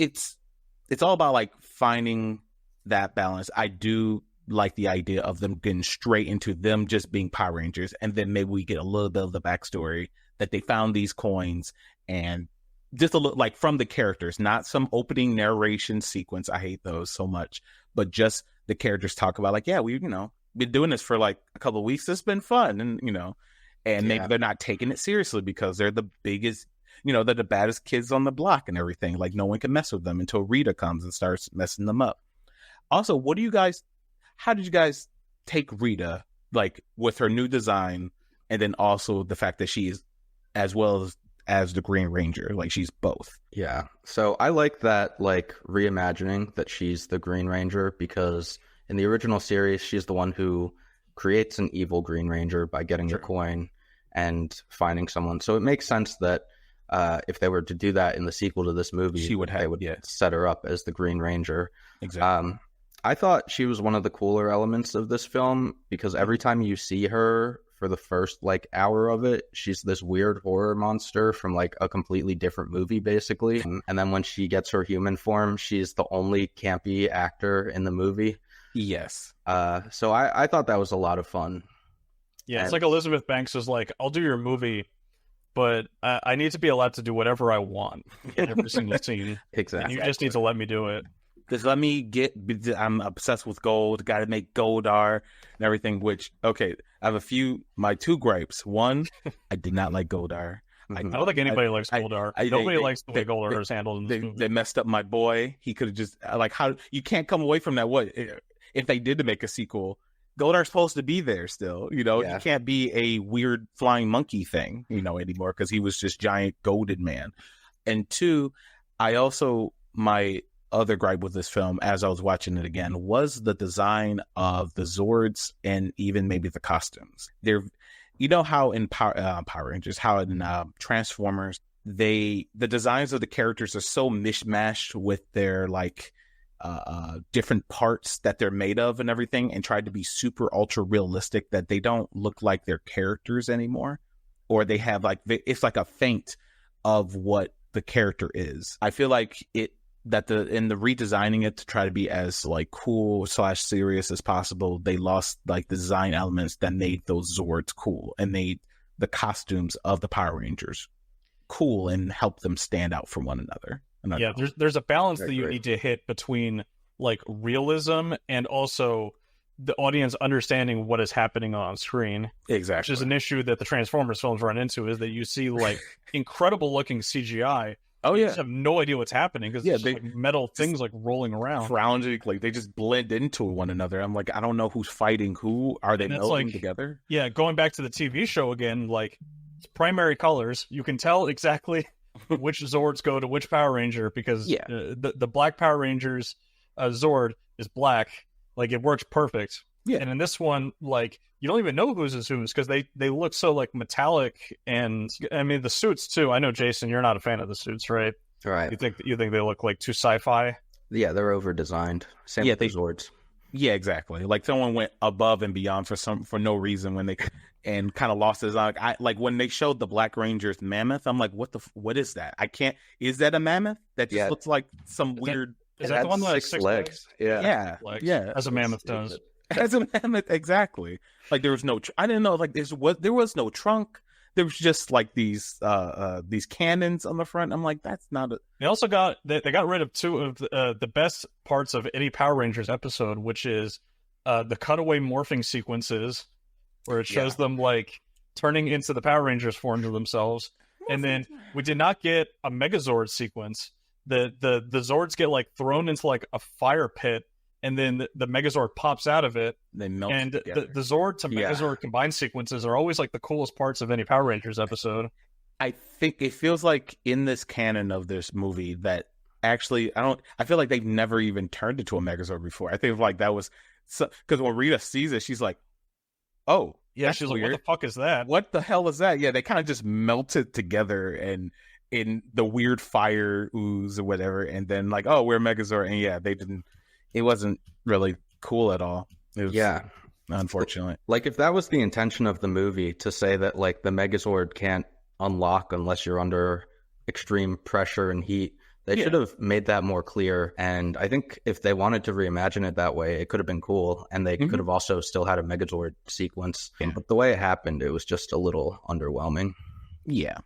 all about like finding that balance. I do like the idea of them getting straight into them just being Power Rangers, and then maybe we get a little bit of the backstory that they found these coins, and just a little like from the characters, not some opening narration sequence. I hate those so much, but just the characters talk about like, yeah, we been doing this for like a couple of weeks. It's been fun, and maybe they're not taking it seriously because they're the biggest, they're the baddest kids on the block and everything. Like no one can mess with them until Rita comes and starts messing them up. Also, how did you guys take Rita, like with her new design, and then also the fact that she is as well as the Green Ranger, like she's both? Yeah. So I like that, like reimagining that she's the Green Ranger, because in the original series, she's the one who creates an evil Green Ranger by getting the coin and finding someone. So it makes sense that if they were to do that in the sequel to this movie, they would set her up as the Green Ranger. Exactly. I thought she was one of the cooler elements of this film, because every time you see her for the first like hour of it, she's this weird horror monster from like a completely different movie, basically. And then when she gets her human form, she's the only campy actor in the movie. Yes. So I thought that was a lot of fun. Yeah, And it's like Elizabeth Banks is like, I'll do your movie, but I need to be allowed to do whatever I want in every single scene. exactly. And you just need to let me do it. Just let me I'm obsessed with gold. Got to make Goldar and everything. Which, okay, I have my 2 gripes. One, I did not like Goldar. I don't think anybody likes Goldar. Nobody likes the way Goldar is handled in this movie. They messed up my boy. He could have just like, how you can't come away from that. What if they did to make a sequel? Goldar's supposed to be there still. You know, he can't be a weird flying monkey thing, you know, anymore, because he was just giant golden man. And 2, my other gripe with this film, as I was watching it again, was the design of the Zords and even maybe the costumes. You know how in Power Rangers, how in Transformers, the designs of the characters are so mishmashed with their like different parts that they're made of and everything, and tried to be super ultra realistic that they don't look like their characters anymore, or they have like it's like a feint of what the character is. I feel like in the redesigning it to try to be as like cool / serious as possible, they lost like the design elements that made those Zords cool and made the costumes of the Power Rangers cool and helped them stand out from one another. Yeah, there's a balance that you need to hit between like realism and also the audience understanding what is happening on screen. Exactly. Which is an issue that the Transformers films run into, is that you see like incredible looking CGI. Oh, you just have no idea what's happening because it's like metal things like rolling around. Like they just blend into one another. I'm like, I don't know who's fighting who. Are they melding together? Yeah, going back to the TV show again, like primary colors, you can tell exactly which Zords go to which Power Ranger because the Black Power Ranger's Zord is black. Like it works perfect. Yeah. And in this one, like you don't even know who's because they look so like metallic, and I mean the suits too. I know, Jason, you're not a fan of the suits, right? Right. You think they look like too sci-fi? Yeah, they're over designed. Same with the Zords. Yeah, exactly. Like someone went above and beyond for no reason when they and kind of lost his like when they showed the Black Ranger's mammoth. I'm like, what is that? Is that a mammoth that just looks like some weird? Is that the one that has 6 legs? Yeah. As a mammoth does. As a mammoth, exactly. Like there was I didn't know. Like there was no trunk. There was just like these cannons on the front. I'm like, that's not a. They also they got rid of 2 of the best parts of any Power Rangers episode, which is the cutaway morphing sequences, where it shows them like turning into the Power Rangers form to themselves, and then we did not get a Megazord sequence. The Zords get like thrown into like a fire pit, and then the Megazord pops out of it. They melt and together. the Zord to Megazord combined sequences are always like the coolest parts of any Power Rangers episode. I think it feels like in this canon of this movie that actually I feel like they've never even turned into a Megazord before. I think like that was because when Rita sees it, she's like, oh yeah, she's weird. Like, what the fuck is that? What the hell is that? Yeah, they kind of just melted together and in the weird fire ooze or whatever, and then like, oh, we're Megazord, and it wasn't really cool at all. It was, unfortunately. Like if that was the intention of the movie, to say that like the Megazord can't unlock unless you're under extreme pressure and heat, they should have made that more clear. And I think if they wanted to reimagine it that way, it could have been cool, and they could have also still had a Megazord sequence. But the way it happened, it was just a little underwhelming. Yeah.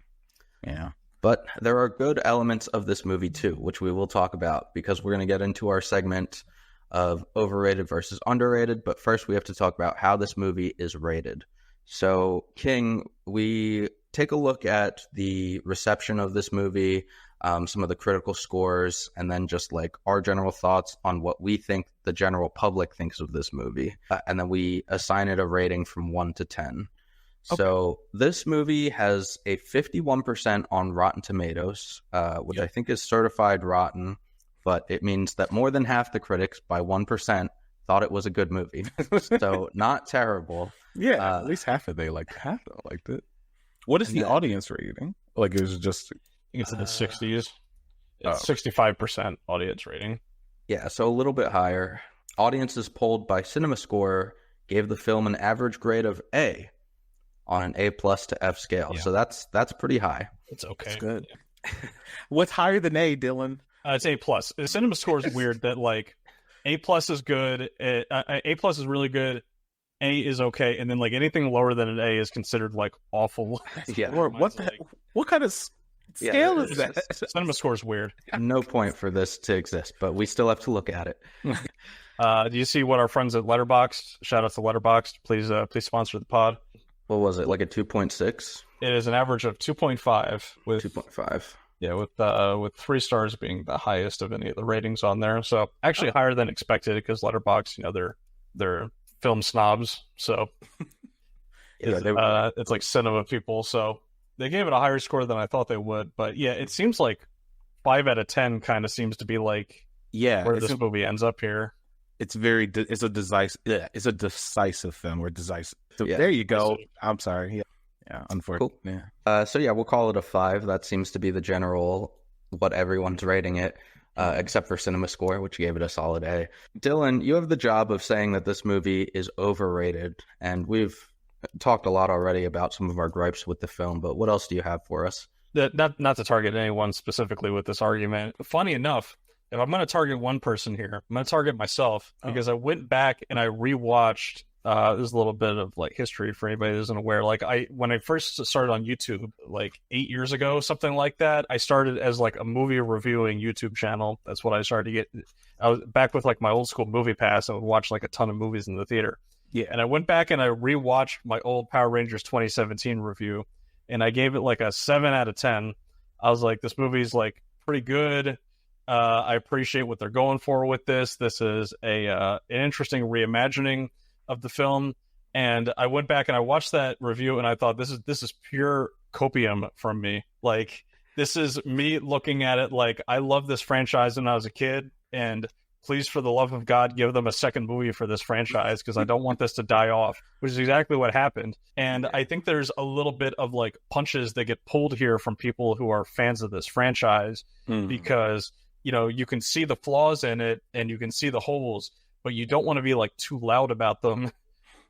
But there are good elements of this movie too, which we will talk about because we're going to get into our segment of overrated versus underrated. But first, we have to talk about how this movie is rated. So, King, we take a look at the reception of this movie, some of the critical scores, and then just like our general thoughts on what we think the general public thinks of this movie. And then we assign it a rating from 1 to 10. Okay. So this movie has a 51% on Rotten Tomatoes, which I think is certified rotten, but it means that more than half the critics, by 1%, thought it was a good movie. So not terrible. Yeah, at least half of liked it. What is the audience rating? Like it was just... I think it's in the 60s. It's 65% audience rating. Yeah, so a little bit higher. Audiences polled by CinemaScore gave the film an average grade of A. on an A+ to F scale. Yeah. So that's pretty high. It's okay. That's good. What's higher than A, Dylan? It's A+. The cinema score is weird that like A+ is good, A+ is really good, A is okay, and then like anything lower than an A is considered like awful. Yeah. Or what kind of scale is that? Cinema score is weird. No point for this to exist, but we still have to look at it. Do you see what our friends at Letterboxd? Shout out to Letterboxd. Please sponsor the pod. What was it, like a 2.6? It is an average of 2.5 with 2.5. Yeah, with 3 stars being the highest of any of the ratings on there. So actually higher than expected because Letterboxd, you know, they're film snobs. So it's like cinema people. So they gave it a higher score than I thought they would. But yeah, it seems like 5 out of 10 kind of seems to be like where this movie ends up here. It's a decisive film or decisive. So there you go. I'm sorry. Yeah, unfortunately. Cool. Yeah. So yeah, we'll call it a 5. That seems to be the general what everyone's rating it, except for Cinema Score, which gave it a solid A. Dylan, you have the job of saying that this movie is overrated, and we've talked a lot already about some of our gripes with the film. But what else do you have for us? Not to target anyone specifically with this argument. Funny enough, if I'm going to target one person here, I'm going to target myself because I went back and I rewatched. There's a little bit of like history for anybody that isn't aware. Like when I first started on YouTube, like 8 years ago, something like that, I started as like a movie reviewing YouTube channel. That's what I started to get. I was back with like my old school movie pass. I would watch like a ton of movies in the theater. Yeah. And I went back and I rewatched my old Power Rangers 2017 review, and I gave it like a 7 out of 10. I was like, this movie's like pretty good. I appreciate what they're going for with this. This is an interesting reimagining of the film. And I went back and I watched that review and I thought this is pure copium from me. Like, this is me looking at it like, I love this franchise when I was a kid, and please, for the love of God, give them a second movie for this franchise because I don't want this to die off, which is exactly what happened. And I think there's a little bit of like punches that get pulled here from people who are fans of this franchise because, you know, you can see the flaws in it and you can see the holes, but you don't want to be like too loud about them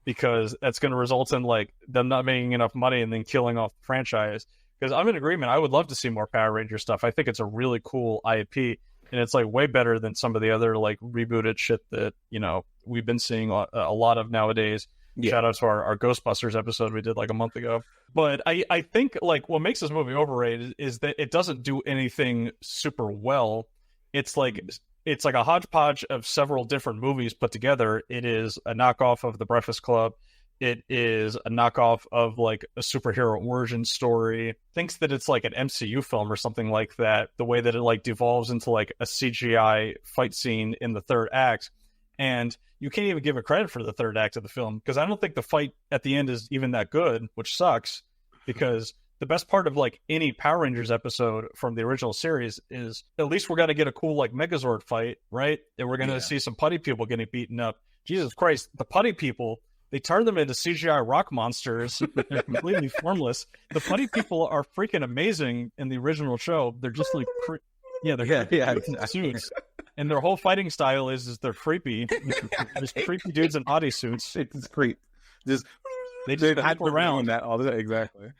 because that's going to result in like them not making enough money and then killing off the franchise. Because I'm in agreement. I would love to see more Power Ranger stuff. I think it's a really cool IP. And it's like way better than some of the other like rebooted shit that, you know, we've been seeing a lot of nowadays. Yeah. Shout out to our Ghostbusters episode we did like a month ago. But I think like what makes this movie overrated is that it doesn't do anything super well. It's like a hodgepodge of several different movies put together. It is a knockoff of The Breakfast Club. It is a knockoff of like a superhero origin story. Thinks that it's like an MCU film or something like that. The way that it like devolves into like a CGI fight scene in the third act. And you can't even give it credit for the third act of the film because I don't think the fight at the end is even that good, which sucks because the best part of like any Power Rangers episode from the original series is at least we're going to get a cool like Megazord fight, right? And we're going to see some putty people getting beaten up. Jesus Christ, the putty people, they turn them into CGI rock monsters. They're completely formless. The putty people are freaking amazing in the original show. They're just like, suits. And their whole fighting style is they're creepy. There's creepy dudes in bodysuits. It's creep. They just hide around that all the time. Exactly.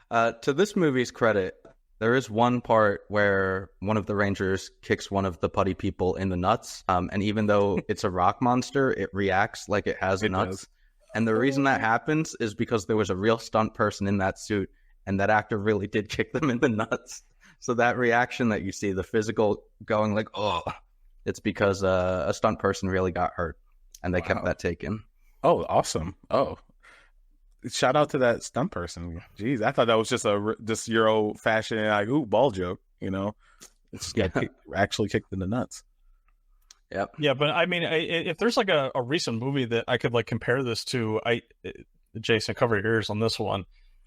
To this movie's credit, there is one part where one of the Rangers kicks one of the putty people in the nuts. And even though it's a rock monster, it reacts like it has nuts. Does. And the reason that happens is because there was a real stunt person in that suit, and that actor really did kick them in the nuts. So that reaction that you see, the physical going like, oh, it's because a stunt person really got hurt, and they kept that taken. Oh, awesome. Oh, shout out to that stunt person. Jeez, I thought that was just your old fashioned like ball joke. You know, it's actually kicked in the nuts. Yep. Yeah, but I mean, if there's like a recent movie that I could like compare this to, Jason, cover your ears on this one.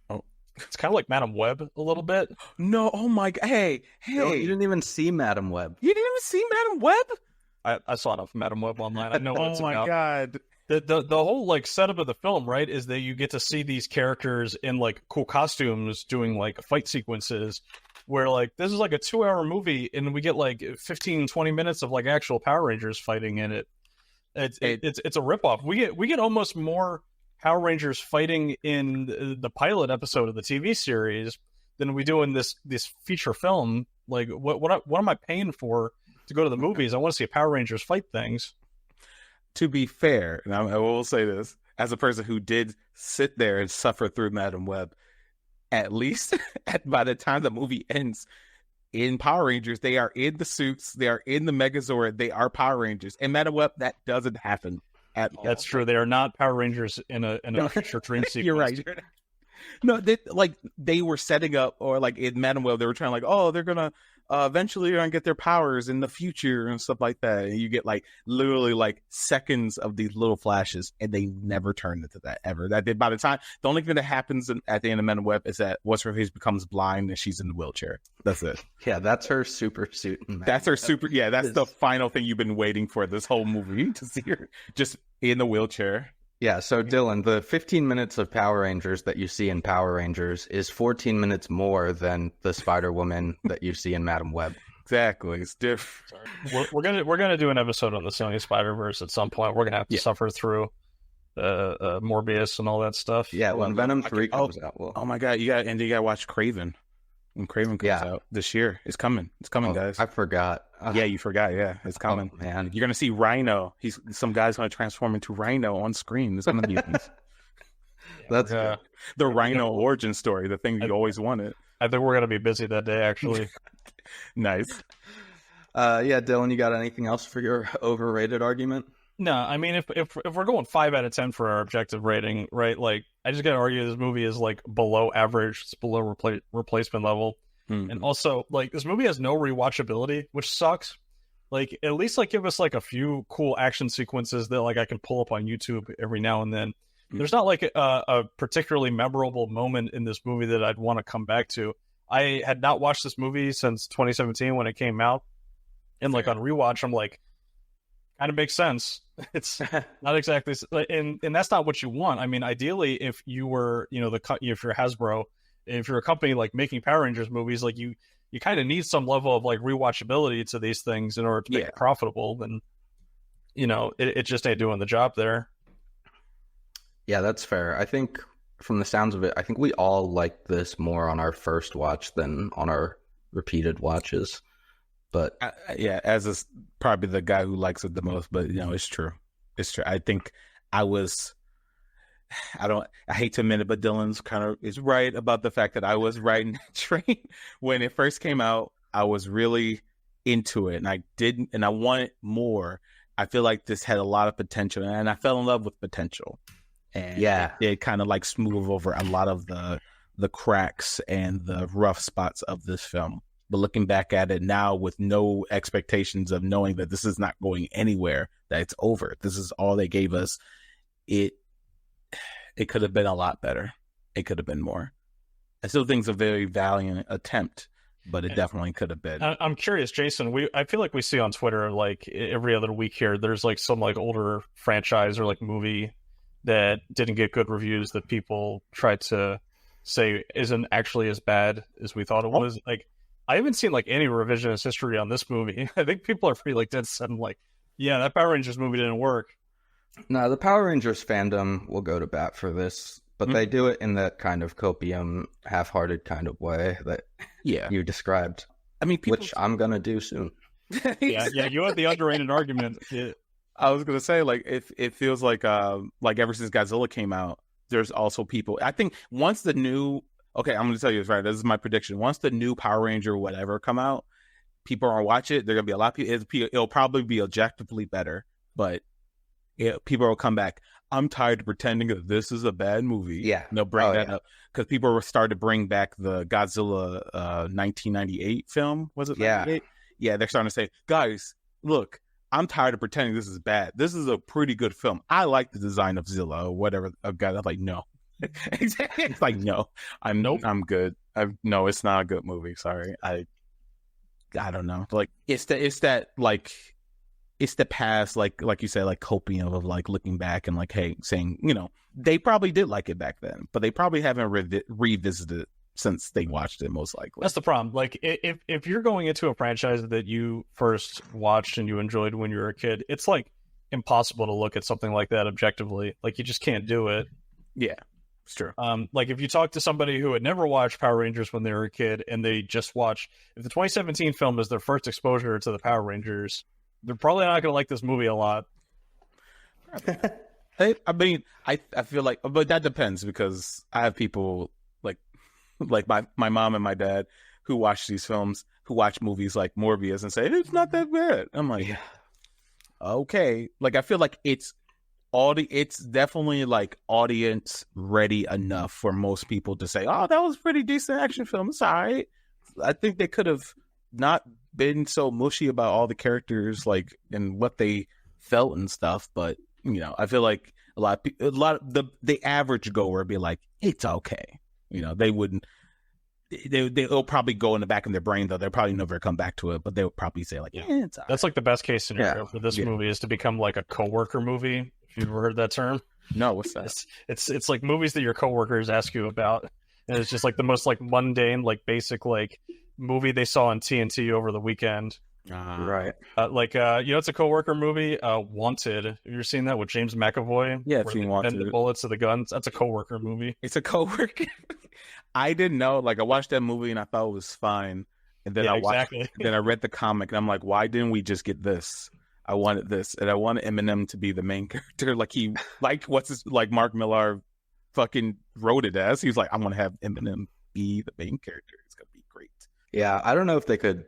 Oh, it's kind of like Madam Web a little bit. No, oh my god, hey, you didn't even see Madam Web. You didn't even see Madam Web? I saw enough Madam Web online. I know what it's about. Oh my god. The whole like setup of the film, right, is that you get to see these characters in like cool costumes doing like fight sequences where like this is like a 2-hour movie and we get like 15-20 minutes of like actual Power Rangers fighting in it. It's a ripoff. We get almost more Power Rangers fighting in the pilot episode of the TV series than we do in this feature film. Like, what am I paying for to go to the movies? I want to see Power Rangers fight things. To be fair, and I will say this, as a person who did sit there and suffer through Madam Web, at least by the time the movie ends, in Power Rangers, they are in the suits, they are in the Megazord, they are Power Rangers. And Madam Web, that doesn't happen at all. That's true. They are not Power Rangers in a future dream sequence. You're right. No, they were setting up, or like in Madam Web, they were trying like, oh, they're gonna eventually gonna get their powers in the future and stuff like that. And you get like literally like seconds of these little flashes, and they never turned into that ever. That did by the time the only thing that happens at the end of Madam Web is that what's her face becomes blind and she's in the wheelchair. That's it. Yeah, that's her super suit. That's her super. Yeah, that's the final thing you've been waiting for this whole movie, to see her just in the wheelchair. Yeah, so Dylan, the 15 minutes of Power Rangers that you see in Power Rangers is 14 minutes more than the Spider-Woman that you see in Madam Web. Exactly, it's different. We're gonna do an episode on the Sony Spider-Verse at some point. We're gonna have to suffer through Morbius and all that stuff. Yeah, when Venom 3 comes out. Oh my god, you gotta watch Craven. When Craven comes out this year, it's coming. It's coming, guys. I forgot. Yeah, you forgot. Yeah, it's coming. Oh, man, you're gonna see Rhino. Some guy's gonna transform into Rhino on screen. It's gonna be that's good. The Rhino origin story, the thing you always wanted. I think we're gonna be busy that day, actually. Nice. Yeah, Dylan, you got anything else for your overrated argument? No, I mean, if we're going 5 out of 10 for our objective rating, right? Like, I just gotta argue this movie is like below average. It's below replacement level, and also like this movie has no rewatchability, which sucks. Like, at least like give us like a few cool action sequences that like I can pull up on YouTube every now and then. There's not like a particularly memorable moment in this movie that I'd want to come back to. I had not watched this movie since 2017 when it came out, and like on rewatch, I'm like, kind of makes sense. It's not exactly, and that's not what you want. I mean, ideally, if you were, if you're Hasbro, if you're a company like making Power Rangers movies, like you kind of need some level of like rewatchability to these things in order to make it profitable. And it just ain't doing the job there. Yeah, that's fair. I think from the sounds of it, I think we all liked this more on our first watch than on our repeated watches. But as probably the guy who likes it the most, but it's true. It's true. I think I hate to admit it, but Dylan's is right about the fact that I was riding that train when it first came out. I was really into it, and I wanted more. I feel like this had a lot of potential, and I fell in love with potential. And it kind of like smooth over a lot of the cracks and the rough spots of this film. But looking back at it now with no expectations of knowing that this is not going anywhere, that it's over, this is all they gave us, it could have been a lot better. It could have been more. I still think it's a very valiant attempt, but it definitely could have been. I'm curious, Jason, I feel like we see on Twitter like every other week here, there's like some like older franchise or like movie that didn't get good reviews that people tried to say isn't actually as bad as we thought it was. Like, I haven't seen like any revisionist history on this movie. I think people are pretty like dead set and like, yeah, that Power Rangers movie didn't work. No, the Power Rangers fandom will go to bat for this, but they do it in that kind of copium, half-hearted kind of way that you described. I mean, which I'm gonna do soon. yeah, you had the underrated argument. Yeah. I was gonna say, like, it feels like ever since Godzilla came out, there's also people. I think once the new, I'm gonna tell you this right. This is my prediction. Once the new Power Ranger whatever come out, people are gonna watch it. There are gonna be a lot of people. It'll probably be objectively better, but people will come back. I'm tired of pretending that this is a bad movie. Yeah, they'll bring that up because people were starting to bring back the Godzilla 1998 film. Was it? 98? Yeah, they're starting to say, guys, look. I'm tired of pretending this is bad. This is a pretty good film. I like the design of Zilla or whatever. I'm like, no. It's like, no. I'm good. No, it's not a good movie. Sorry. I don't know. Like, it's the past, like you said, like copium of like looking back and like, hey, saying, they probably did like it back then, but they probably haven't revisited it since they watched it, most likely. That's the problem. Like, if you're going into a franchise that you first watched and you enjoyed when you were a kid, it's like impossible to look at something like that objectively. Like, you just can't do it. Yeah, it's true. Like if you talk to somebody who had never watched Power Rangers when they were a kid and they just watched, if the 2017 film is their first exposure to the Power Rangers, they're probably not going to like this movie a lot. I mean, I feel like, but that depends, because I have people like my mom and my dad who watch these films, who watch movies like Morbius and say it's not that bad. I'm like, yeah, okay. Like I feel like it's definitely like audience ready enough for most people to say, oh, that was a pretty decent action film. It's all right. I think they could have not been so mushy about all the characters, like, and what they felt and stuff. But you know, I feel like a lot of the average goer would be like, it's okay. You know, they wouldn't. They'll probably go in the back of their brain, though. They'll probably never come back to it, but they'll probably say like, it's all right. That's like the best case scenario for this movie, is to become like a coworker movie. If you've ever heard that term. No, what's that? It's like movies that your coworkers ask you about, and it's just like the most like mundane, like basic like movie they saw on TNT over the weekend. Right. It's a coworker movie, Wanted. Have you ever seen that with James McAvoy? Yeah, I've seen Wanted. The bullets to the guns. That's a coworker movie. It's a coworker. I didn't know. Like, I watched that movie and I thought it was fine, and then then I read the comic and I'm like, why didn't we just get this? I wanted this, and I wanted Eminem to be the main character. Like Mark Millar fucking wrote it as. He was like, I want to have Eminem be the main character. It's gonna be great. Yeah, I don't know if they could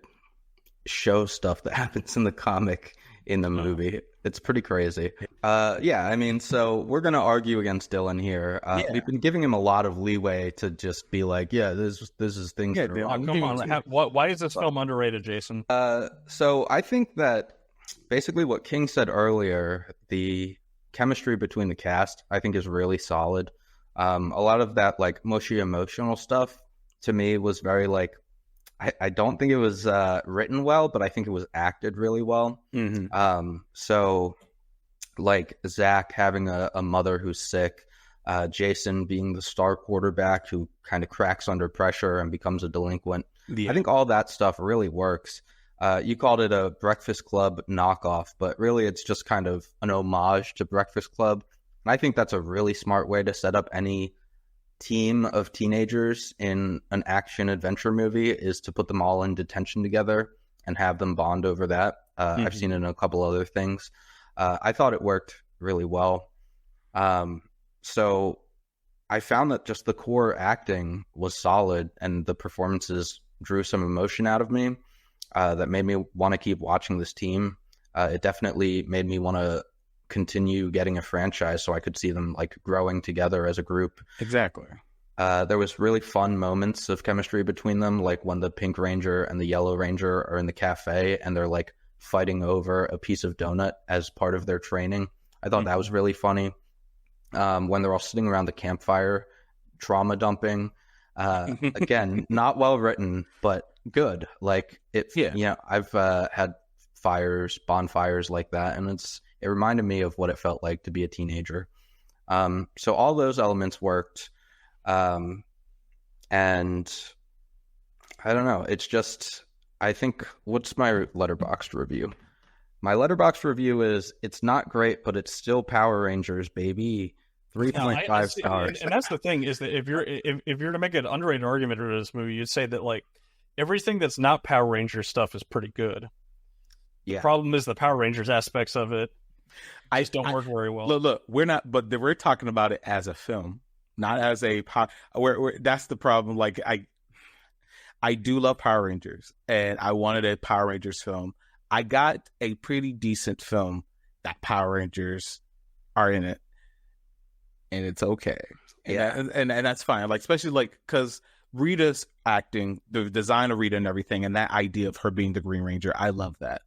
show stuff that happens in the comic in the movie. It's pretty crazy. I mean, so we're gonna argue against Dylan here. We've been giving him a lot of leeway to just be like, this is things that are wrong. Come on, why is this film underrated, Jason? So I think that basically what King said earlier, the chemistry between the cast, I think, is really solid. A lot of that like mushy emotional stuff to me was very like, I don't think it was written well, but I think it was acted really well. Mm-hmm. So like Zach having a mother who's sick, Jason being the star quarterback who kind of cracks under pressure and becomes a delinquent. I think all that stuff really works. You called it a Breakfast Club knockoff, but really it's just kind of an homage to Breakfast Club. And I think that's a really smart way to set up any team of teenagers in an action adventure movie, is to put them all in detention together and have them bond over that. I've seen it in a couple other things. I thought it worked really well. So I found that just the core acting was solid, and the performances drew some emotion out of me that made me want to keep watching this team. It definitely made me want to continue getting a franchise so I could see them like growing together as a group. Exactly. There was really fun moments of chemistry between them, like when the Pink Ranger and the Yellow Ranger are in the cafe and they're like fighting over a piece of donut as part of their training. I thought that was really funny. When they're all sitting around the campfire, trauma dumping. Again, not well written, but good. Like I've had bonfires like that, and it reminded me of what it felt like to be a teenager. So all those elements worked. And I don't know. It's just, I think, what's my Letterboxd review? My Letterboxd review is, it's not great, but it's still Power Rangers, baby. 3.5 stars. And that's the thing, is that if you're to make an underrated argument for this movie, you'd say that like everything that's not Power Rangers stuff is pretty good. Yeah. The problem is the Power Rangers aspects of it don't work very well. Look, we're talking about it as a film, not as a that's the problem. Like I do love Power Rangers, and I wanted a Power Rangers film. I got a pretty decent film that Power Rangers are in it, and it's okay. And that's fine. Like, especially like, because Rita's acting, the design of Rita and everything, and that idea of her being the Green Ranger, I love that.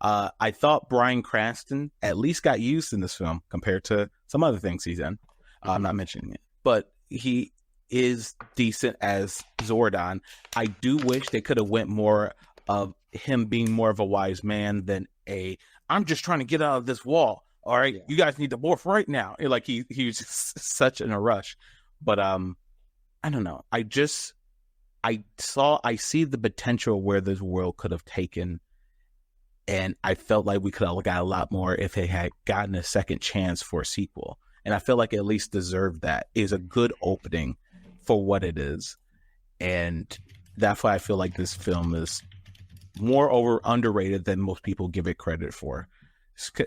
I thought Bryan Cranston at least got used in this film compared to some other things he's in. I'm not mentioning it, but he is decent as Zordon. I do wish they could have went more of him being more of a wise man than I'm just trying to get out of this wall. All right, you guys need to morph right now. Like he was just such in a rush. But I don't know. I see the potential where this world could have taken. And I felt like we could have got a lot more if they had gotten a second chance for a sequel. and I feel like it at least deserved that. It is a good opening for what it is, and that's why I feel like this film is more underrated than most people give it credit for,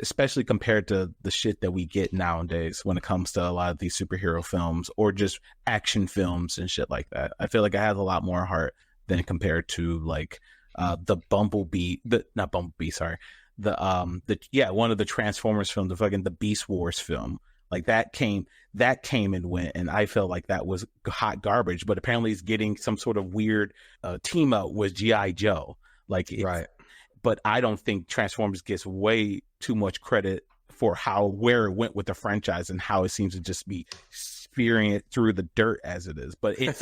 especially compared to the shit that we get nowadays when it comes to a lot of these superhero films or just action films and shit like that. I feel like it has a lot more heart than compared to like the Bumblebee, not Bumblebee, sorry, one of the Transformers film, the Beast Wars film. Like that came and went, and I felt like that was hot garbage. But apparently, it's getting some sort of weird team up with G.I. Joe. Right. But I don't think Transformers gets way too much credit for where it went with the franchise and how it seems to just be spearing it through the dirt as it is. But it's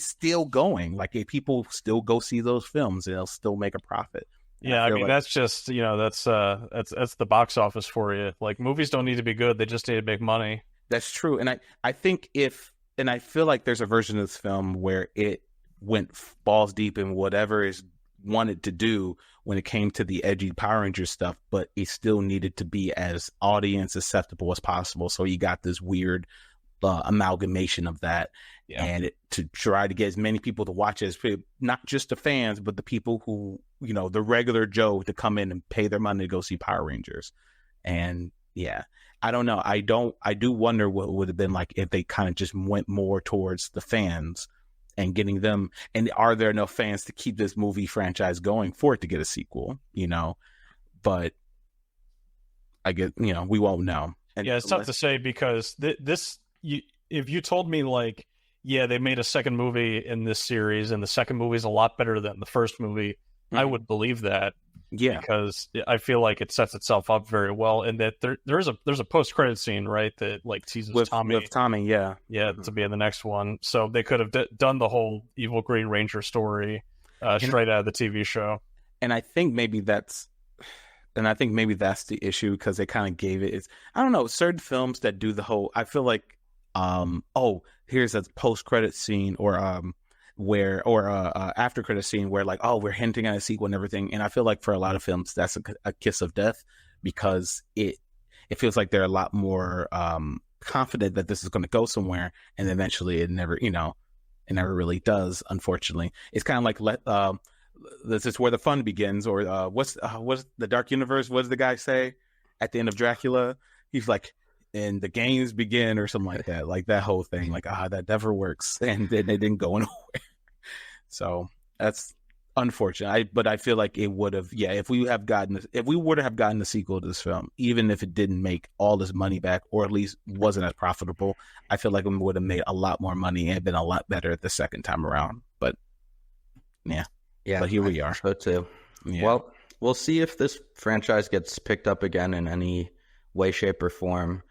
still going. Like if people still go see those films, and they'll still make a profit. Yeah, I mean, that's just, that's the box office for you. Like, movies don't need to be good; they just need to make money. That's true, and I think I feel like there's a version of this film where it went balls deep in whatever is wanted to do when it came to the edgy Power Rangers stuff, but it still needed to be as audience acceptable as possible. So you got this weird amalgamation of that, and to try to get as many people to watch it as not just the fans, but the people who, the regular Joe to come in and pay their money to go see Power Rangers. And yeah, I don't know. I do wonder what it would have been like if they kind of just went more towards the fans and getting them. And are there enough fans to keep this movie franchise going for it to get a sequel? But I guess, we won't know. And it's tough to say because if you told me like, yeah, they made a second movie in this series and the second movie is a lot better than the first movie, I would believe that. Yeah, because I feel like it sets itself up very well, and that there's a post-credit scene, right, that like teases Tommy with Tommy, to be in the next one. So they could have done the whole evil Green Ranger story straight out of the TV show. And I think maybe that's the issue, because they kind of gave it. I don't know, certain films that do the whole. I feel like, here's a post-credit scene or after credit scene where like, we're hinting at a sequel and everything. And I feel like for a lot of films, that's a kiss of death, because it feels like they're a lot more confident that this is going to go somewhere, and eventually it never really does. Unfortunately, it's kind of like this is where the fun begins, or what's the Dark Universe? What does the guy say at the end of Dracula? He's like, and the games begin, or something like that. Like that whole thing, like that never works, and then it didn't go nowhere. So that's unfortunate. But I feel like it would have, if we would have gotten the sequel to this film, even if it didn't make all this money back, or at least wasn't as profitable, I feel like it would have made a lot more money and been a lot better the second time around. But yeah, but here we are. So too. Yeah. Well, we'll see if this franchise gets picked up again in any way, shape, or form.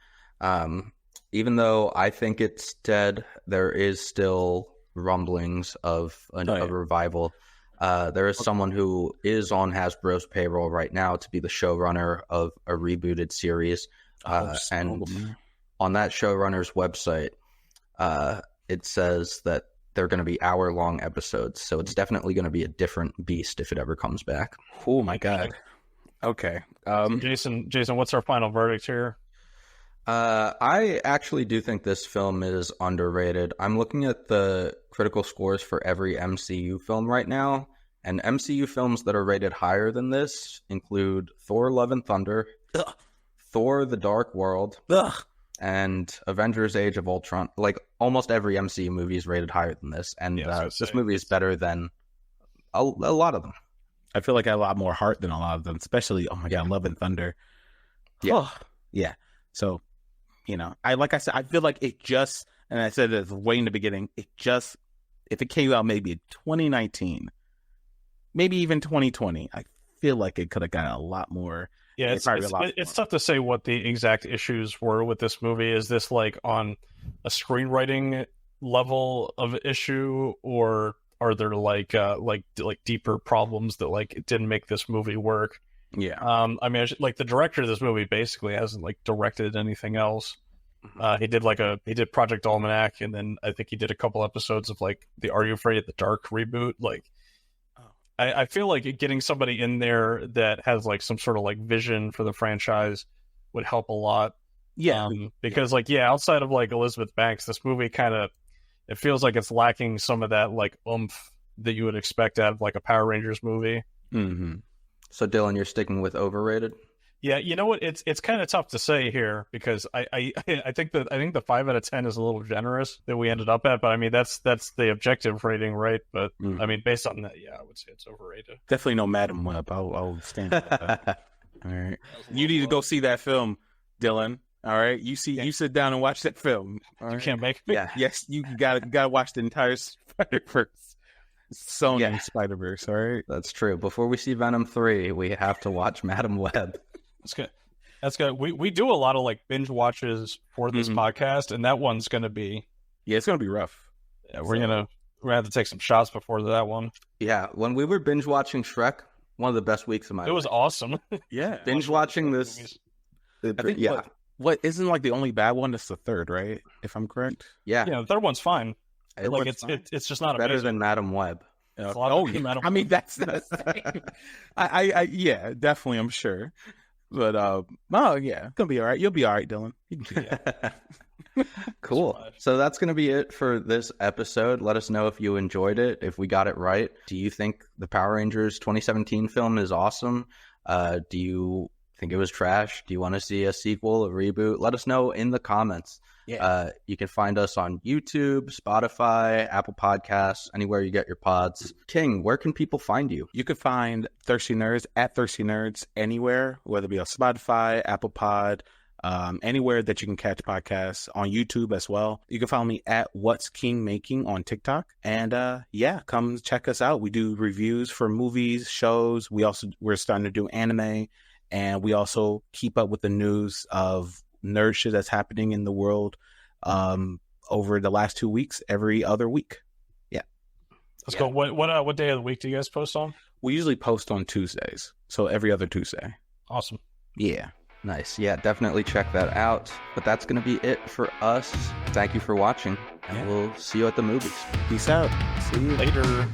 Even though I think it's dead, there is still rumblings of a revival. There is someone who is on Hasbro's payroll right now to be the showrunner of a rebooted series. And on that showrunner's website, it says that they're going to be hour-long episodes. So it's definitely going to be a different beast if it ever comes back. Oh, my God. Okay. Jason, what's our final verdict here? I actually do think this film is underrated. I'm looking at the critical scores for every MCU film right now, and MCU films that are rated higher than this include Thor: Love and Thunder, Thor: The Dark World, and Avengers: Age of Ultron. Like, almost every MCU movie is rated higher than this, and this movie is better than a lot of them. I feel like I have a lot more heart than a lot of them, especially, oh my God, Love and Thunder. Yeah. Yeah. So, I feel like it just, and I said this way in the beginning, if it came out maybe in 2019, maybe even 2020, I feel like it could have gotten a lot more. Yeah, it's tough to say what the exact issues were with this movie. Is this like on a screenwriting level of issue, or are there like deeper problems that like it didn't make this movie work? Yeah. I mean, like the director of this movie basically hasn't like directed anything else. He did Project Almanac, and then I think he did a couple episodes of like the Are You Afraid of the Dark reboot. Like, I feel like getting somebody in there that has like some sort of like vision for the franchise would help a lot. Yeah. Because like, yeah, outside of like Elizabeth Banks, this movie kind of, it feels like it's lacking some of that like oomph that you would expect out of like a Power Rangers movie. Mm-hmm. So Dylan, you're sticking with overrated? Yeah, you know what? It's kind of tough to say here because I think the 5 out of 10 is a little generous that we ended up at, but I mean that's the objective rating, right? But I mean based on that, yeah, I would say it's overrated. Definitely no Madam Web. I'll stand by that. All right, you need to go see that film, Dylan. All right, you sit down and watch that film. All You right? can't make me. Yeah. Yes, you gotta watch the entire Spider-Verse, Sony Spider-Verse. All right, That's true. Before we see Venom 3, we have to watch Madam Web. That's good. That's good. We do a lot of like binge watches for this podcast, and that one's gonna be it's gonna be rough. Yeah, we're gonna have to take some shots before that one. Yeah, when we were binge watching Shrek, one of the best weeks of my life. It was awesome. Yeah, binge watching this. I think what isn't like the only bad one. That's the third, right? If I'm correct. Yeah, the third one's fine. Like it's just not better amazing. than Madam Web. Yeah. I mean that's I yeah, definitely, I'm sure. But yeah, it's gonna be all right. You'll be all right, Dylan. You can do that. Cool. So that's going to be it for this episode. Let us know if you enjoyed it, if we got it right. Do you think the Power Rangers 2017 film is awesome? Do you think it was trash? Do you want to see a sequel, a reboot? Let us know in the comments. Yeah. You can find us on YouTube, Spotify, Apple Podcasts, anywhere you get your pods. King, where can people find you? You can find Thirsty Nerds at Thirsty Nerds anywhere, whether it be on Spotify, Apple Pod, anywhere that you can catch podcasts, on YouTube as well. You can follow me at What's King Making on TikTok. And come check us out. We do reviews for movies, shows. We're starting to do anime, and we also keep up with the news of nerd shit that's happening in the world over the last 2 weeks, every other week. Let's go. What day of the week do you guys post on? We usually post on Tuesdays, so every other Tuesday. Awesome. Yeah. Nice. Yeah, definitely check that out. But that's going to be it for us. Thank you for watching, and we'll see you at the movies. Peace out. See you Later.